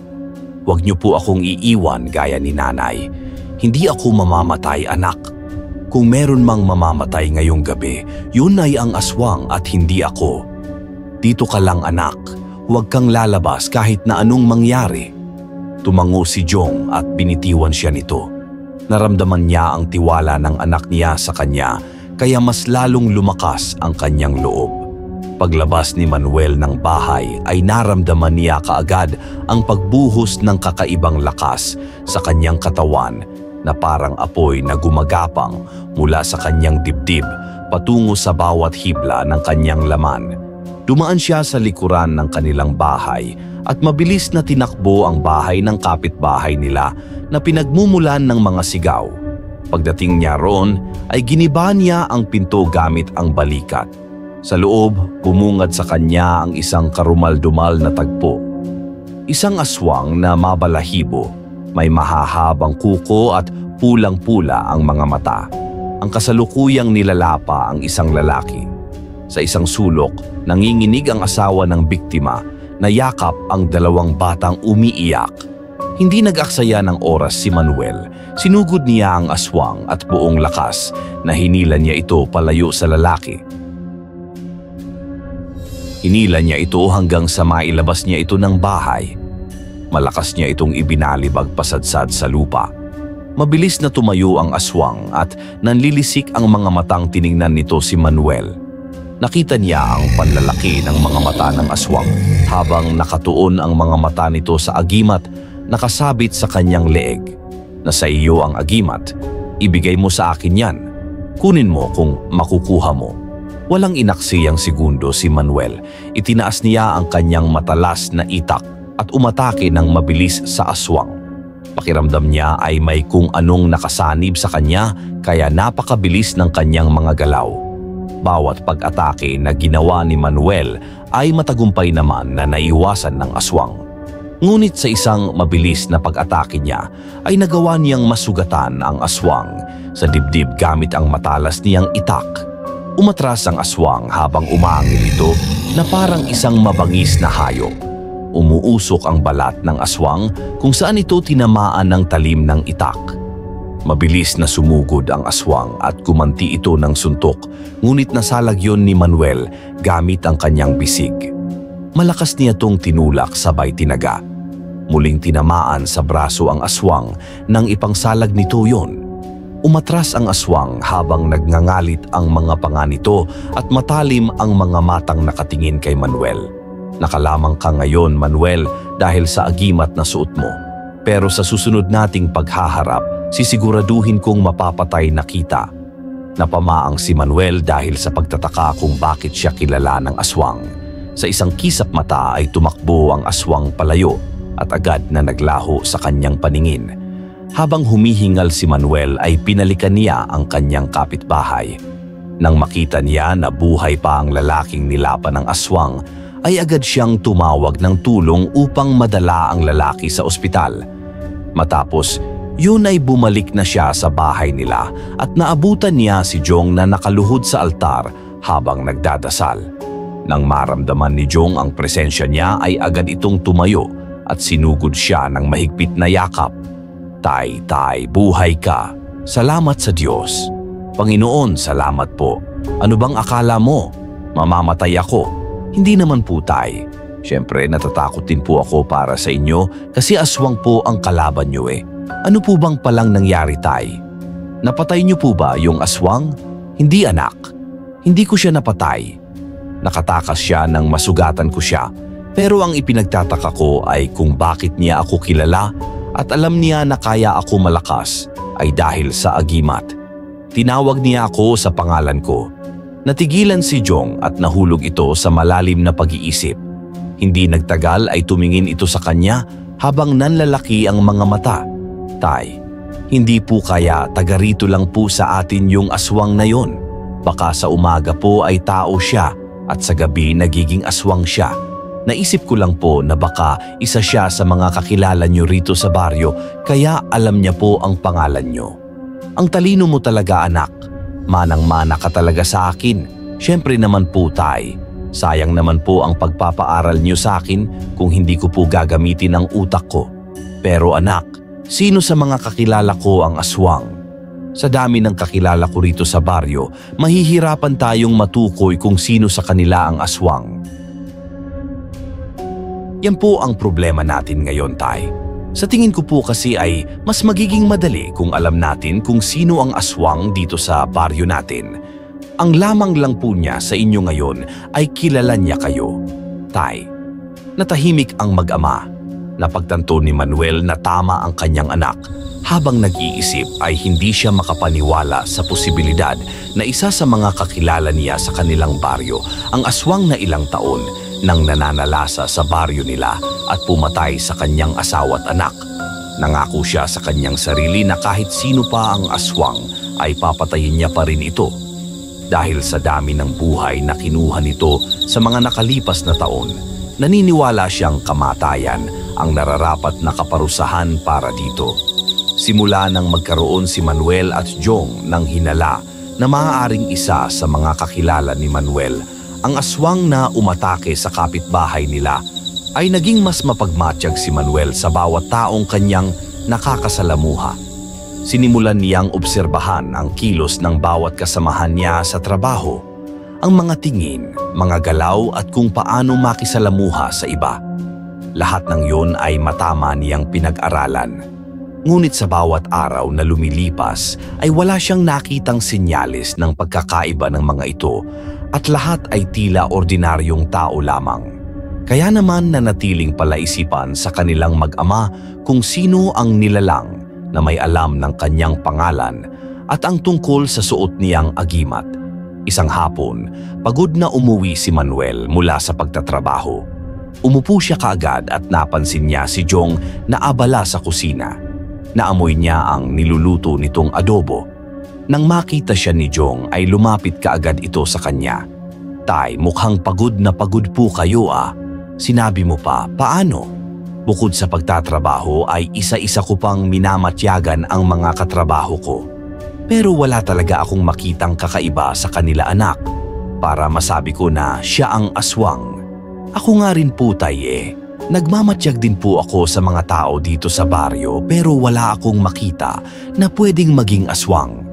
Huwag niyo po akong iiwan gaya ni nanay. Hindi ako mamamatay anak. Kung meron mang mamamatay ngayong gabi, yun ay ang aswang at hindi ako. Dito ka lang anak, huwag kang lalabas kahit na anong mangyari." Tumango si Jong at binitiwan siya nito. Naramdaman niya ang tiwala ng anak niya sa kanya, kaya mas lalong lumakas ang kanyang loob. Paglabas ni Manuel ng bahay ay naramdaman niya kaagad ang pagbuhos ng kakaibang lakas sa kanyang katawan na parang apoy na gumagapang mula sa kanyang dibdib patungo sa bawat hibla ng kanyang laman. Dumaan siya sa likuran ng kanilang bahay at mabilis na tinakbo ang bahay ng kapitbahay nila na pinagmumulan ng mga sigaw. Pagdating niya roon ay giniba niya ang pinto gamit ang balikat. Sa loob, bumungad sa kanya ang isang karumal-dumal na tagpo. Isang aswang na mabalahibo, may mahahabang kuko at pulang-pula ang mga mata. Ang kasalukuyang nilalapa ang isang lalaki. Sa isang sulok, nanginginig ang asawa ng biktima na yakap ang dalawang batang umiiyak. Hindi nag-aksaya ng oras si Manuel. Sinugod niya ang aswang at buong lakas na hinila niya ito palayo sa lalaki. Hinila niya ito hanggang sa mailabas niya ito ng bahay. Malakas niya itong ibinalibag pasadsad sa lupa. Mabilis na tumayo ang aswang at nanlilisik ang mga matang tiningnan nito si Manuel. Nakita niya ang panlalaki ng mga mata ng aswang habang nakatuon ang mga mata nito sa agimat nakasabit sa kanyang leeg. "Nasa iyo ang agimat, ibigay mo sa akin yan. Kunin mo kung makukuha mo." Walang inaksiyang segundo si Manuel. Itinaas niya ang kanyang matalas na itak at umatake ng mabilis sa aswang. Pakiramdam niya ay may kung anong nakasanib sa kanya kaya napakabilis ng kanyang mga galaw. Bawat pag-atake na ginawa ni Manuel ay matagumpay naman na naiwasan ng aswang. Ngunit sa isang mabilis na pag-atake niya ay nagawa niyang masugatan ang aswang sa dibdib gamit ang matalas niyang itak. Umatras ang aswang habang umaangil ito na parang isang mabangis na hayop. Umuusok ang balat ng aswang kung saan ito tinamaan ng talim ng itak. Mabilis na sumugod ang aswang at gumanti ito ng suntok, ngunit nasalag yon ni Manuel gamit ang kanyang bisig. Malakas niya itong tinulak sabay tinaga. Muling tinamaan sa braso ang aswang nang ipangsalag nito yon. Umatras ang aswang habang nagngangalit ang mga panga nito at matalim ang mga matang nakatingin kay Manuel. "Nakalamang ka ngayon, Manuel, dahil sa agimat na suot mo. Pero sa susunod nating paghaharap, sisiguraduhin kong mapapatay na kita. Napamaang si Manuel dahil sa pagtataka kung bakit siya kilala ng aswang. Sa isang kisap mata ay tumakbo ang aswang palayo at agad na naglaho sa kanyang paningin. Habang humihingal si Manuel ay pinalikan niya ang kanyang kapitbahay. Nang makita niya na buhay pa ang lalaking nilapan ng aswang, ay agad siyang tumawag ng tulong upang madala ang lalaki sa ospital. Matapos, yun ay bumalik na siya sa bahay nila at naabutan niya si Jong na nakaluhod sa altar habang nagdadasal. Nang maramdaman ni Jong ang presensya niya ay agad itong tumayo at sinugod siya ng mahigpit na yakap. Tay, buhay ka. Salamat sa Diyos. Panginoon, salamat po. Ano bang akala mo? Mamamatay ako. Hindi naman po, tay. Siyempre, natatakot din po ako para sa inyo kasi aswang po ang kalaban niyo eh. Ano po bang palang nangyari, tay? Napatay niyo po ba yung aswang? Hindi, anak. Hindi ko siya napatay. Nakatakas siya nang masugatan ko siya. Pero ang ipinagtataka ko ay kung bakit niya ako kilala at alam niya na kaya ako malakas ay dahil sa agimat. Tinawag niya ako sa pangalan ko. Natigilan si Jong at nahulog ito sa malalim na pag-iisip. Hindi nagtagal ay tumingin ito sa kanya habang nanlalaki ang mga mata. Tay, hindi po kaya taga rito lang po sa atin yung aswang na yon. Baka sa umaga po ay tao siya at sa gabi nagiging aswang siya. Naisip ko lang po na baka isa siya sa mga kakilala nyo rito sa baryo kaya alam niya po ang pangalan nyo. Ang talino mo talaga, anak. Manang-mana ka talaga sa akin. Siyempre naman po, tay. Sayang naman po ang pagpapaaral niyo sa akin kung hindi ko po gagamitin ang utak ko. Pero anak, sino sa mga kakilala ko ang aswang? Sa dami ng kakilala ko rito sa baryo, mahihirapan tayong matukoy kung sino sa kanila ang aswang. Yan po ang problema natin ngayon, tay. Sa tingin ko po kasi ay mas magiging madali kung alam natin kung sino ang aswang dito sa baryo natin. Ang lamang lang po niya sa inyo ngayon ay kilala niya kayo. Tay, natahimik ang mag-ama. Napagtanto ni Manuel na tama ang kanyang anak. Habang nag-iisip ay hindi siya makapaniwala sa posibilidad na isa sa mga kakilala niya sa kanilang baryo ang aswang na ilang taon nang nananalasa sa baryo nila at pumatay sa kanyang asawa at anak. Nangako siya sa kanyang sarili na kahit sino pa ang aswang ay papatayin niya pa rin ito. Dahil sa dami ng buhay na kinuha nito sa mga nakalipas na taon, naniniwala siyang kamatayan ang nararapat na kaparusahan para dito. Simula nang magkaroon si Manuel at Jong ng hinala na maaaring isa sa mga kakilala ni Manuel, ang aswang na umatake sa kapitbahay nila ay naging mas mapagmatsyag si Manuel sa bawat taong kanyang nakakasalamuha. Sinimulan niyang obserbahan ang kilos ng bawat kasamahan niya sa trabaho, ang mga tingin, mga galaw at kung paano makisalamuha sa iba. Lahat ng yun ay matama niyang pinag-aralan. Ngunit sa bawat araw na lumilipas ay wala siyang nakitang sinyalis ng pagkakaiba ng mga ito at lahat ay tila ordinaryong tao lamang. Kaya naman nanatiling palaisipan sa kanilang mag-ama kung sino ang nilalang na may alam ng kanyang pangalan at ang tungkol sa suot niyang agimat. Isang hapon, pagod na umuwi si Manuel mula sa pagtatrabaho. Umupo siya kaagad at napansin niya si Jong na abala sa kusina. Naamoy niya ang niluluto nitong adobo. Nang makita siya ni Jong ay lumapit kaagad ito sa kanya. Tay, mukhang pagod na pagod po kayo ah. Sinabi mo pa, paano? Bukod sa pagtatrabaho ay isa-isa ko pang minamatyagan ang mga katrabaho ko. Pero wala talaga akong makitang kakaiba sa kanila anak para masabi ko na siya ang aswang. Ako nga rin po tay eh. Nagmamatiyag din po ako sa mga tao dito sa baryo pero wala akong makita na pwedeng maging aswang.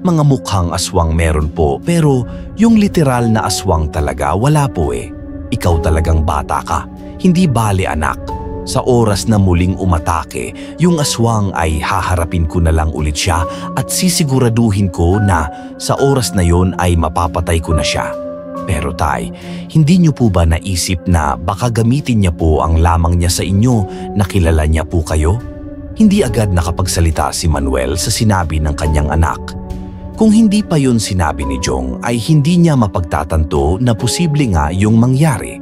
Mga mukhang aswang meron po pero yung literal na aswang talaga wala po eh. Ikaw talagang bata ka, hindi bale anak. Sa oras na muling umatake, yung aswang ay haharapin ko na lang ulit siya at sisiguraduhin ko na sa oras na yon ay mapapatay ko na siya. Pero tay, hindi niyo po ba naisip na baka gamitin niya po ang lamang niya sa inyo na kilala niya po kayo? Hindi agad nakapagsalita si Manuel sa sinabi ng kanyang anak. Kung hindi pa yun sinabi ni Jong ay hindi niya mapagtatanto na posible nga yung mangyari.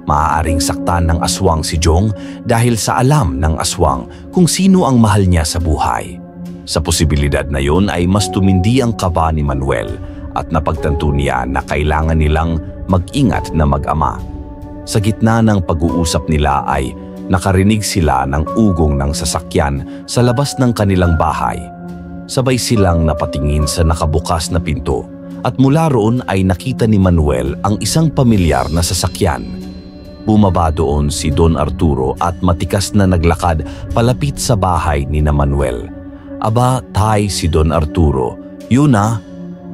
Maaaring saktan ng aswang si Jong dahil sa alam ng aswang kung sino ang mahal niya sa buhay. Sa posibilidad na yun ay mas tumindi ang kaba ni Manuel at napagtanto niya na kailangan nilang mag-ingat na mag-ama. Sa gitna ng pag-uusap nila ay nakarinig sila ng ugong ng sasakyan sa labas ng kanilang bahay. Sabay silang napatingin sa nakabukas na pinto at mula roon ay nakita ni Manuel ang isang pamilyar na sasakyan. Bumaba doon si Don Arturo at matikas na naglakad palapit sa bahay ni na Manuel. Aba, tay si Don Arturo, yun na,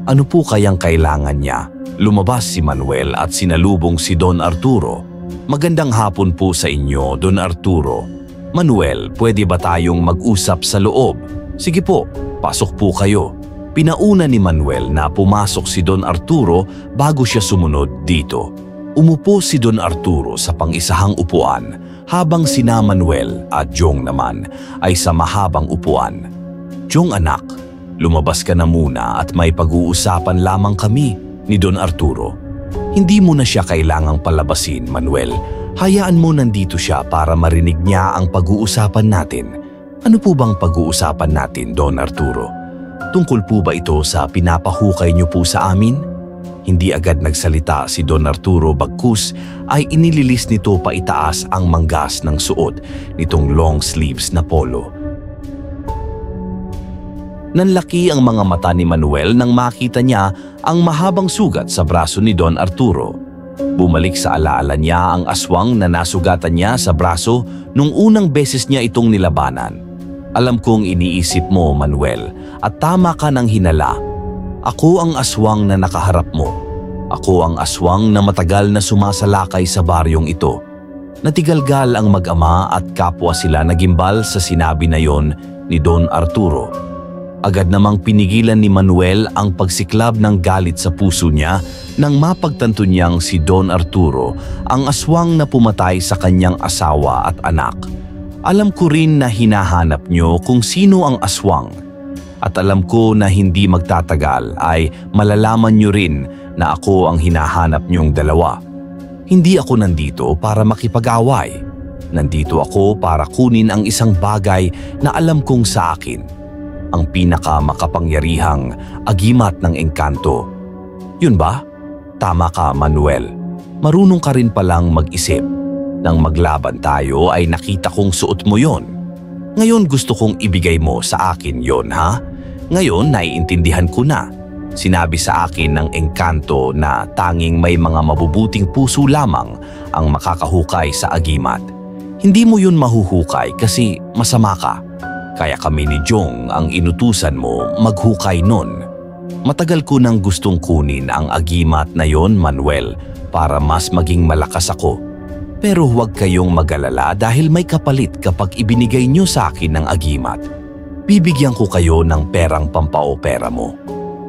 ano po kayang kailangan niya? Lumabas si Manuel at sinalubong si Don Arturo. Magandang hapon po sa inyo, Don Arturo. Manuel, pwede ba tayong mag-usap sa loob? Sige po, pasok po kayo. Pinauna ni Manuel na pumasok si Don Arturo bago siya sumunod dito. Umupo si Don Arturo sa pang-isahang upuan habang sina Manuel at Jong naman ay sa mahabang upuan. Jong anak, lumabas ka na muna at may pag-uusapan lamang kami ni Don Arturo. Hindi mo na siya kailangang palabasin, Manuel. Hayaan mo nandito siya para marinig niya ang pag-uusapan natin. Ano po bang pag-uusapan natin, Don Arturo? Tungkol po ba ito sa pinapahukay niyo po sa amin? Hindi agad nagsalita si Don Arturo bagkus ay inililis nito pa itaas ang manggas ng suot nitong long sleeves na polo. Nanlaki ang mga mata ni Manuel nang makita niya ang mahabang sugat sa braso ni Don Arturo. Bumalik sa alaala niya ang aswang na nasugatan niya sa braso nung unang beses niya itong nilabanan. Alam kong iniisip mo, Manuel, at tama ka ng hinala. Ako ang aswang na nakaharap mo. Ako ang aswang na matagal na sumasalakay sa baryong ito. Natigalgal ang mag-ama at kapwa sila nagimbal sa sinabi na yon ni Don Arturo. Agad namang pinigilan ni Manuel ang pagsiklab ng galit sa puso niya nang mapagtanto niyang si Don Arturo ang aswang na pumatay sa kanyang asawa at anak. Alam ko rin na hinahanap niyo kung sino ang aswang. At alam ko na hindi magtatagal ay malalaman niyo rin na ako ang hinahanap niyong dalawa. Hindi ako nandito para makipag-away. Nandito ako para kunin ang isang bagay na alam kong sa akin. Ang pinakamakapangyarihang agimat ng engkanto. Yun ba? Tama ka, Manuel. Marunong ka rin palang mag-isip. Nang maglaban tayo ay nakita kong suot mo yon. Ngayon gusto kong ibigay mo sa akin yon, ha? Ngayon naiintindihan ko na. Sinabi sa akin ng engkanto na tanging may mga mabubuting puso lamang ang makakahukay sa agimat. Hindi mo yun mahuhukay kasi masama ka. Kaya kami ni Jong ang inutusan mo maghukay nun. Matagal ko nang gustong kunin ang agimat na yon, Manuel, para mas maging malakas ako. Pero huwag kayong mag-alala dahil may kapalit kapag ibinigay niyo sa akin ng agimat. Bibigyan ko kayo ng perang pampaopera mo.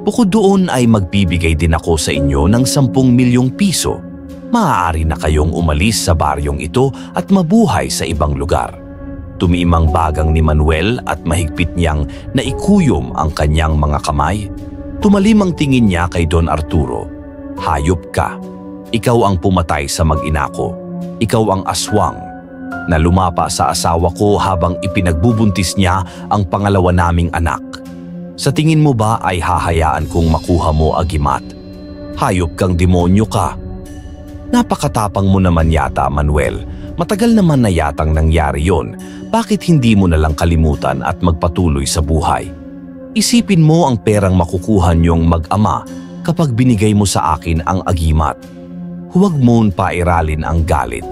Bukod doon ay magbibigay din ako sa inyo ng 10 milyong piso. Maaari na kayong umalis sa baryong ito at mabuhay sa ibang lugar. Tumiimang bagang ni Manuel at mahigpit niyang naikuyom ang kanyang mga kamay. Tumalim ang tingin niya kay Don Arturo. Hayop ka. Ikaw ang pumatay sa mag-ina ko. Ikaw ang aswang na lumapa sa asawa ko habang ipinagbubuntis niya ang pangalawa naming anak. Sa tingin mo ba ay hahayaan kong makuha mo agimat? Hayop kang demonyo ka. Napakatapang mo naman yata, Manuel. Matagal naman na yatang nangyari yon. Bakit hindi mo na lang kalimutan at magpatuloy sa buhay? Isipin mo ang perang makukuha niyong mag-ama kapag binigay mo sa akin ang agimat. Huwag mo'n pairalin ang galit.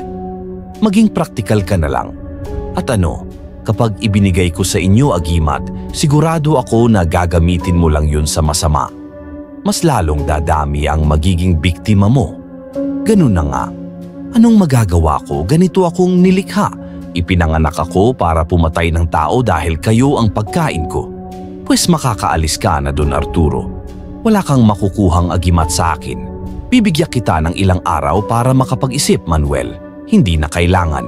Maging praktikal ka na lang. At ano, kapag ibinigay ko sa inyo agimat, sigurado ako na gagamitin mo lang yun sa masama. Mas lalong dadami ang magiging biktima mo. Ganun na nga. Anong magagawa ko? Ganito akong nilikha. Ipinanganak ako para pumatay ng tao dahil kayo ang pagkain ko. Pues makakaalis ka na, Don Arturo. Wala kang makukuhang agimat sa akin. Bibigyan kita ng ilang araw para makapag-isip, Manuel. Hindi na kailangan.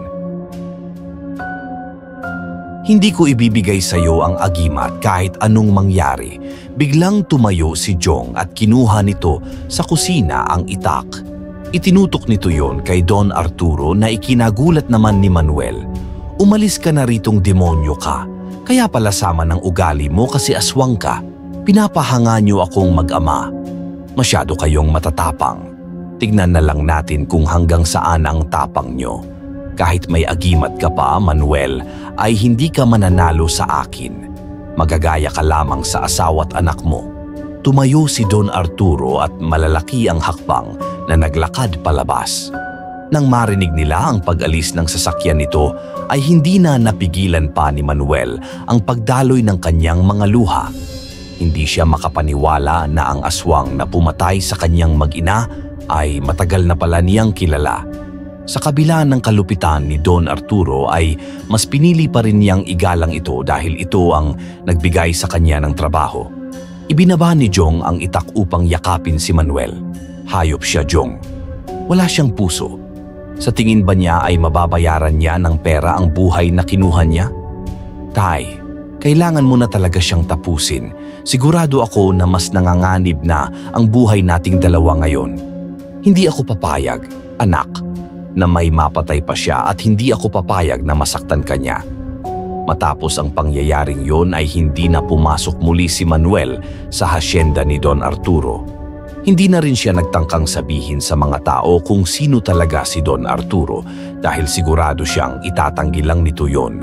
Hindi ko ibibigay sa iyo ang agimat kahit anong mangyari. Biglang tumayo si Jong at kinuha nito sa kusina ang itak. Itinutok nito yon kay Don Arturo na ikinagulat naman ni Manuel. Umalis ka na ritong demonyo ka. Kaya pala sama ng ugali mo kasi aswang ka. Pinapahanga niyo akong mag-ama. Masyado kayong matatapang. Tignan na lang natin kung hanggang saan ang tapang niyo. Kahit may agimat ka pa, Manuel, ay hindi ka mananalo sa akin. Magagaya ka lamang sa asawa't anak mo. Tumayo si Don Arturo at malalaki ang hakbang na naglakad palabas. Nang marinig nila ang pag-alis ng sasakyan nito, ay hindi na napigilan pa ni Manuel ang pagdaloy ng kanyang mga luha. Hindi siya makapaniwala na ang aswang na pumatay sa kanyang mag-ina ay matagal na pala niyang kilala. Sa kabila ng kalupitan ni Don Arturo ay mas pinili pa rin niyang igalang ito dahil ito ang nagbigay sa kanya ng trabaho. Ibinaba ni Jong ang itak upang yakapin si Manuel. Hayop siya, Jong. Wala siyang puso. Sa tingin ba niya ay mababayaran niya ng pera ang buhay na kinuha niya? Tay, kailangan mo na talaga siyang tapusin. Sigurado ako na mas nanganganib na ang buhay nating dalawa ngayon. Hindi ako papayag, anak, na may mapatay pa siya at hindi ako papayag na masaktan ka niya. Matapos ang pangyayaring yon ay hindi na pumasok muli si Manuel sa hasyenda ni Don Arturo. Hindi na rin siya nagtangkang sabihin sa mga tao kung sino talaga si Don Arturo dahil sigurado siyang itatanggi lang nito yon.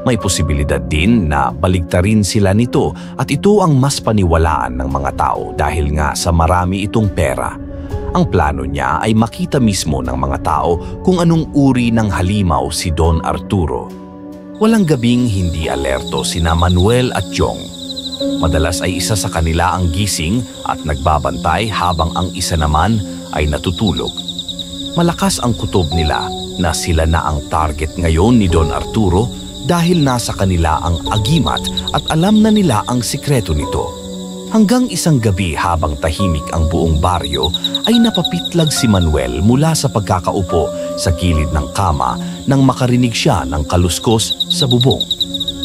May posibilidad din na baligtarin sila nito at ito ang mas paniwalaan ng mga tao dahil nga sa marami itong pera. Ang plano niya ay makita mismo ng mga tao kung anong uri ng halimaw si Don Arturo. Walang gabing hindi alerto sina Manuel at Jong. Madalas ay isa sa kanila ang gising at nagbabantay habang ang isa naman ay natutulog. Malakas ang kutob nila na sila na ang target ngayon ni Don Arturo dahil nasa kanila ang agimat at alam na nila ang sikreto nito. Hanggang isang gabi habang tahimik ang buong baryo ay napapitlag si Manuel mula sa pagkakaupo sa gilid ng kama nang makarinig siya ng kaluskos sa bubong.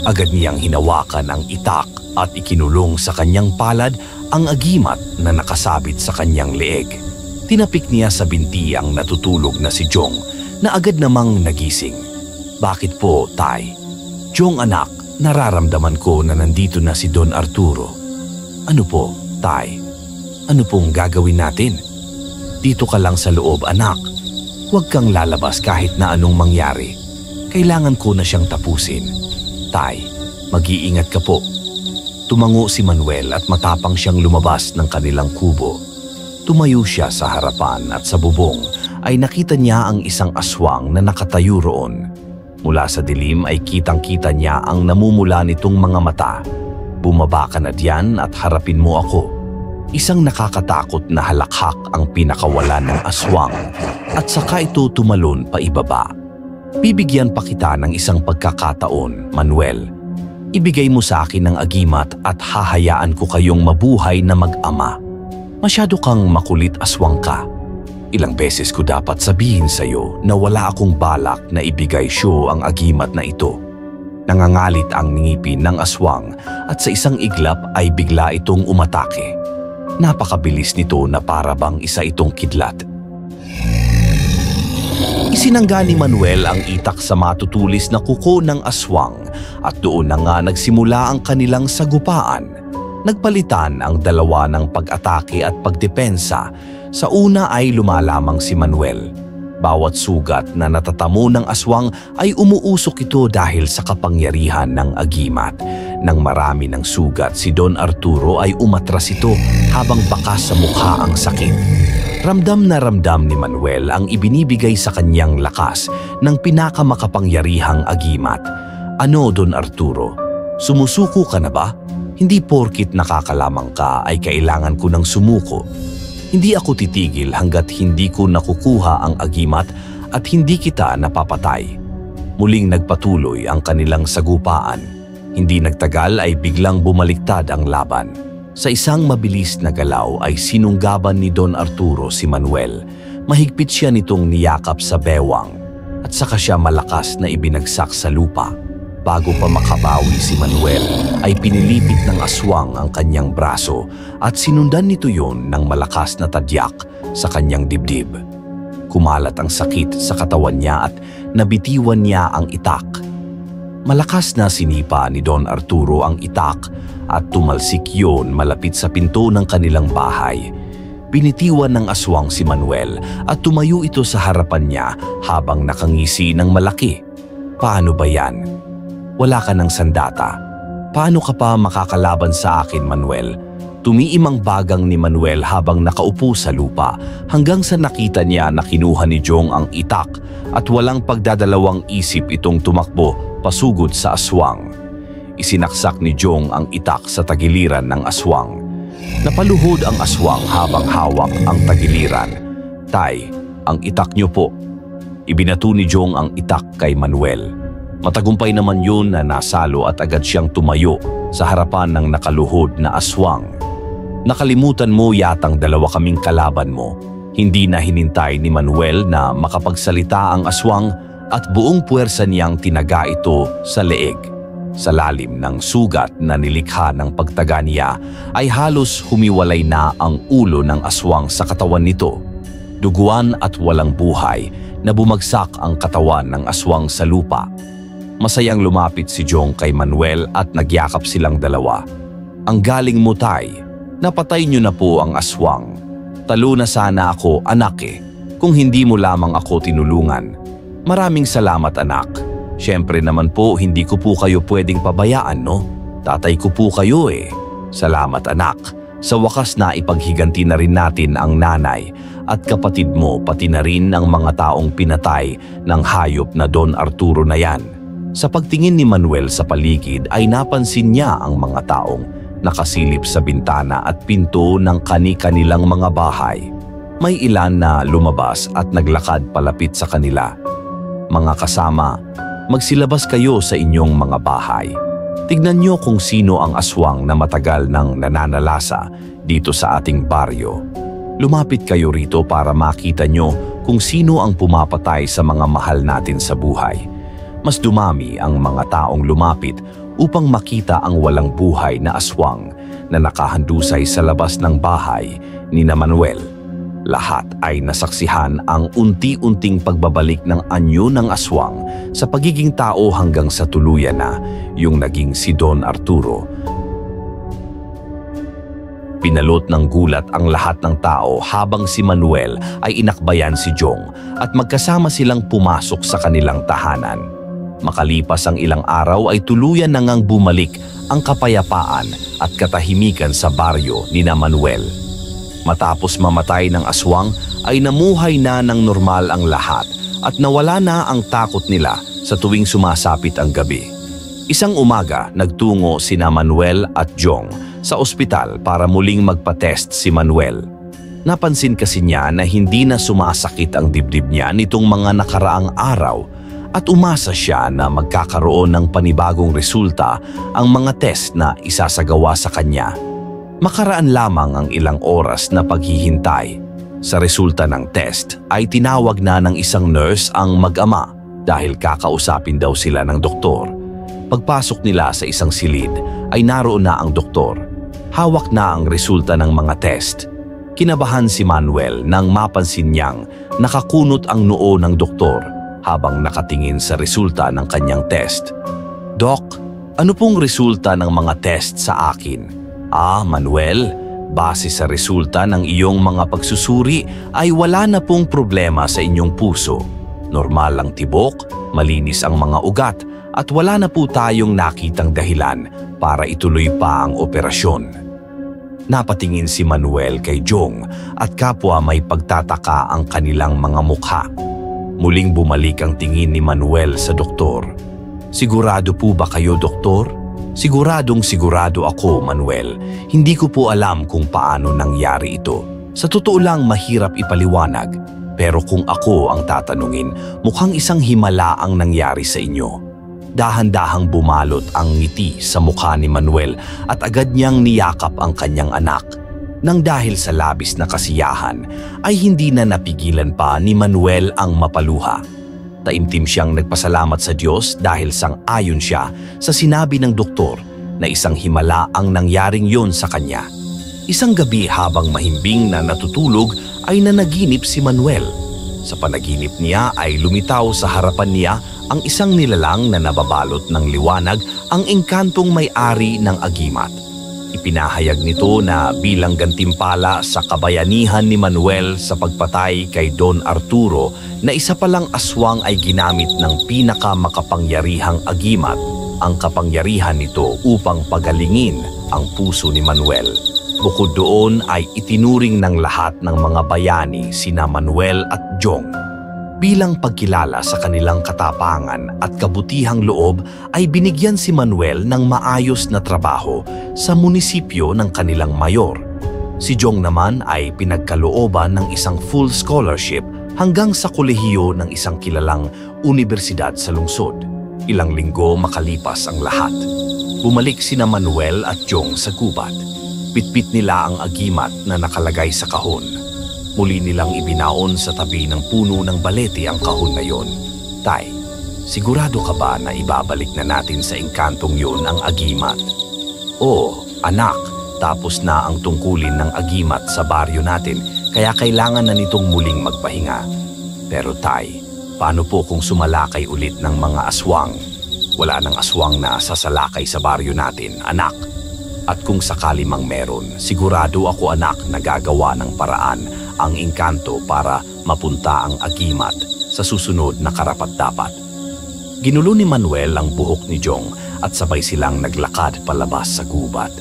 Agad niyang hinawakan ang itak at ikinulong sa kanyang palad ang agimat na nakasabit sa kanyang leeg. Tinapik niya sa binti ang natutulog na si Jong na agad namang nagising. Bakit po, Tay? Jong anak, nararamdaman ko na nandito na si Don Arturo. Ano po, Tay? Ano pong gagawin natin? Dito ka lang sa loob, anak. Huwag kang lalabas kahit na anong mangyari. Kailangan ko na siyang tapusin. Tay, mag-iingat ka po. Tumango si Manuel at matapang siyang lumabas ng kanilang kubo. Tumayo siya sa harapan at sa bubong ay nakita niya ang isang aswang na nakatayo roon. Mula sa dilim ay kitang-kita niya ang namumula nitong mga mata. Bumaba ka na diyan at harapin mo ako. Isang nakakatakot na halakhak ang pinakawalan ng aswang at saka ito tumalon pa ibaba. Bibigyan pa kita ng isang pagkakataon, Manuel. Ibigay mo sa akin ang agimat at hahayaan ko kayong mabuhay na mag-ama. Masyado kang makulit, aswang ka. Ilang beses ko dapat sabihin sa iyo na wala akong balak na ibigay siyo ang agimat na ito. Nangangalit ang ngipin ng aswang at sa isang iglap ay bigla itong umatake. Napakabilis nito na para bang isa itong kidlat. Isinangga ni Manuel ang itak sa matutulis na kuko ng aswang at doon na nga nagsimula ang kanilang sagupaan. Nagpalitan ang dalawa ng pag-atake at pagdepensa. Sa una ay lumalamang si Manuel. Bawat sugat na natatamo ng aswang ay umuusok ito dahil sa kapangyarihan ng agimat. Nang marami ng sugat, si Don Arturo ay umatras ito habang bakas sa mukha ang sakit. Ramdam na ramdam ni Manuel ang ibinibigay sa kanyang lakas ng pinakamakapangyarihang agimat. Ano, Don Arturo? Sumusuko ka na ba? Hindi porkit nakakalamang ka ay kailangan ko ng sumuko. Hindi ako titigil hanggat hindi ko nakukuha ang agimat at hindi kita napapatay. Muling nagpatuloy ang kanilang sagupaan. Hindi nagtagal ay biglang bumaliktad ang laban. Sa isang mabilis na galaw ay sinunggaban ni Don Arturo si Manuel. Mahigpit siya nitong niyakap sa bewang at saka siya malakas na ibinagsak sa lupa. Bago pa makabawi si Manuel ay pinilipit ng aswang ang kanyang braso at sinundan nito yon ng malakas na tadyak sa kanyang dibdib. Kumalat ang sakit sa katawan niya at nabitiwan niya ang itak. Malakas na sinipa ni Don Arturo ang itak at tumalsik yon malapit sa pinto ng kanilang bahay. Binitiwan ng aswang si Manuel at tumayo ito sa harapan niya habang nakangisi ng malaki. Paano ba yan? Wala ka ng sandata. Paano ka pa makakalaban sa akin, Manuel? Tumiim ang bagang ni Manuel habang nakaupo sa lupa hanggang sa nakita niya na kinuha ni Jong ang itak at walang pagdadalawang isip itong tumakbo pasugod sa aswang. Isinaksak ni Jong ang itak sa tagiliran ng aswang. Napaluhod ang aswang habang hawak ang tagiliran. "Tay, ang itak niyo po." Ibinato ni Jong ang itak kay Manuel. Matagumpay naman yun na nasalo at agad siyang tumayo sa harapan ng nakaluhod na aswang. "Nakalimutan mo yatang dalawa kaming kalaban mo." Hindi na hinintay ni Manuel na makapagsalita ang aswang at buong puwersa niyang tinaga ito sa leeg. Sa lalim ng sugat na nilikha ng pagtaga niya ay halos humiwalay na ang ulo ng aswang sa katawan nito. Duguan at walang buhay na bumagsak ang katawan ng aswang sa lupa. Masayang lumapit si Jong kay Manuel at nagyakap silang dalawa. "Ang galing mo, tay. Napatay niyo na po ang aswang. Talo na sana ako, anak kung hindi mo lamang ako tinulungan. Maraming salamat, anak. Siyempre naman po hindi ko po kayo pwedeng pabayaan, no? Tatay ko po kayo Salamat, anak. Sa wakas na ipaghiganti na rin natin ang nanay at kapatid mo pati na rin ang mga taong pinatay ng hayop na Don Arturo na yan." Sa pagtingin ni Manuel sa paligid ay napansin niya ang mga taong nakasilip sa bintana at pinto ng kani-kanilang mga bahay. May ilan na lumabas at naglakad palapit sa kanila. "Mga kasama, magsilabas kayo sa inyong mga bahay. Tignan niyo kung sino ang aswang na matagal nang nananalasa dito sa ating baryo. Lumapit kayo rito para makita niyo kung sino ang pumapatay sa mga mahal natin sa buhay." Mas dumami ang mga taong lumapit upang makita ang walang buhay na aswang na nakahandusay sa labas ng bahay ni Manuel. Lahat ay nasaksihan ang unti-unting pagbabalik ng anyo ng aswang sa pagiging tao hanggang sa tuluyan na yung naging si Don Arturo. Pinalot ng gulat ang lahat ng tao habang si Manuel ay inakbayan si Jong at magkasama silang pumasok sa kanilang tahanan. Makalipas ang ilang araw ay tuluyan na ngang bumalik ang kapayapaan at katahimikan sa baryo ni Manuel. Matapos mamatay ng aswang ay namuhay na ng normal ang lahat at nawala na ang takot nila sa tuwing sumasapit ang gabi. Isang umaga, nagtungo sina Manuel at Jong sa ospital para muling magpa-test si Manuel. Napansin kasi niya na hindi na sumasakit ang dibdib niya nitong mga nakaraang araw at umasa siya na magkakaroon ng panibagong resulta ang mga test na isasagawa sa kanya. Makaraan lamang ang ilang oras na paghihintay. Sa resulta ng test ay tinawag na ng isang nurse ang mag-ama dahil kakausapin daw sila ng doktor. Pagpasok nila sa isang silid ay naroon na ang doktor. Hawak na ang resulta ng mga test. Kinabahan si Manuel nang mapansin niyang nakakunot ang noo ng doktor habang nakatingin sa resulta ng kanyang test. "Doc, ano pong resulta ng mga test sa akin?" "Manuel, base sa resulta ng iyong mga pagsusuri ay wala na pong problema sa inyong puso. Normal ang tibok, malinis ang mga ugat at wala na po tayong nakitang dahilan para ituloy pa ang operasyon." Napatingin si Manuel kay Jong at kapwa may pagtataka ang kanilang mga mukha. Muling bumalik ang tingin ni Manuel sa doktor. "Sigurado po ba kayo, doktor?" "Siguradong sigurado ako, Manuel. Hindi ko po alam kung paano nangyari ito. Sa totoo lang mahirap ipaliwanag. Pero kung ako ang tatanungin, mukhang isang himala ang nangyari sa inyo." Dahan-dahang bumalot ang ngiti sa mukha ni Manuel at agad niyang niyakap ang kanyang anak. Nang dahil sa labis na kasiyahan, ay hindi na napigilan pa ni Manuel ang mapaluha. Taimtim siyang nagpasalamat sa Diyos dahil sang-ayon siya sa sinabi ng doktor na isang himala ang nangyaring yon sa kanya. Isang gabi habang mahimbing na natutulog ay nanaginip si Manuel. Sa panaginip niya ay lumitaw sa harapan niya ang isang nilalang na nababalot ng liwanag, ang engkantong may-ari ng agimat. Ipinahayag nito na bilang gantimpala sa kabayanihan ni Manuel sa pagpatay kay Don Arturo na isa palang aswang ay ginamit ng pinakamakapangyarihang agimat ang kapangyarihan nito upang pagalingin ang puso ni Manuel. Bukod doon ay itinuring ng lahat ng mga bayani sina Manuel at Jong. Bilang pagkilala sa kanilang katapangan at kabutihang loob ay binigyan si Manuel ng maayos na trabaho sa munisipyo ng kanilang mayor. Si Jong naman ay pinagkalooban ng isang full scholarship hanggang sa kolehiyo ng isang kilalang universidad sa lungsod. Ilang linggo makalipas ang lahat. Bumalik sina Manuel at Jong sa gubat. Bitbit nila ang agimat na nakalagay sa kahon. Muli nilang ibinaon sa tabi ng puno ng balete ang kahon na yon. Tay, sigurado ka ba na ibabalik na natin sa engkantong yun ang agimat? Oo, anak, tapos na ang tungkulin ng agimat sa baryo natin kaya kailangan na nitong muling magpahinga. Pero tay, paano po kung sumalakay ulit ng mga aswang? Wala nang aswang na sasalakay sa baryo natin, anak. At kung sakali mang meron, sigurado ako anak na gagawa ng paraan ang engkanto para mapunta ang agimat sa susunod na karapat-dapat. Ginulo ni Manuel ang buhok ni Jong at sabay silang naglakad palabas sa gubat.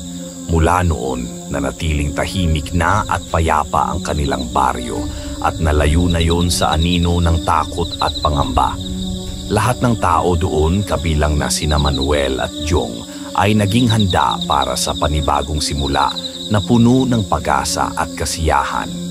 Mula noon, nanatiling tahimik na at payapa ang kanilang baryo at nalayo na yon sa anino ng takot at pangamba. Lahat ng tao doon, kabilang na sina Manuel at Jong, ay naging handa para sa panibagong simula na puno ng pag-asa at kasiyahan.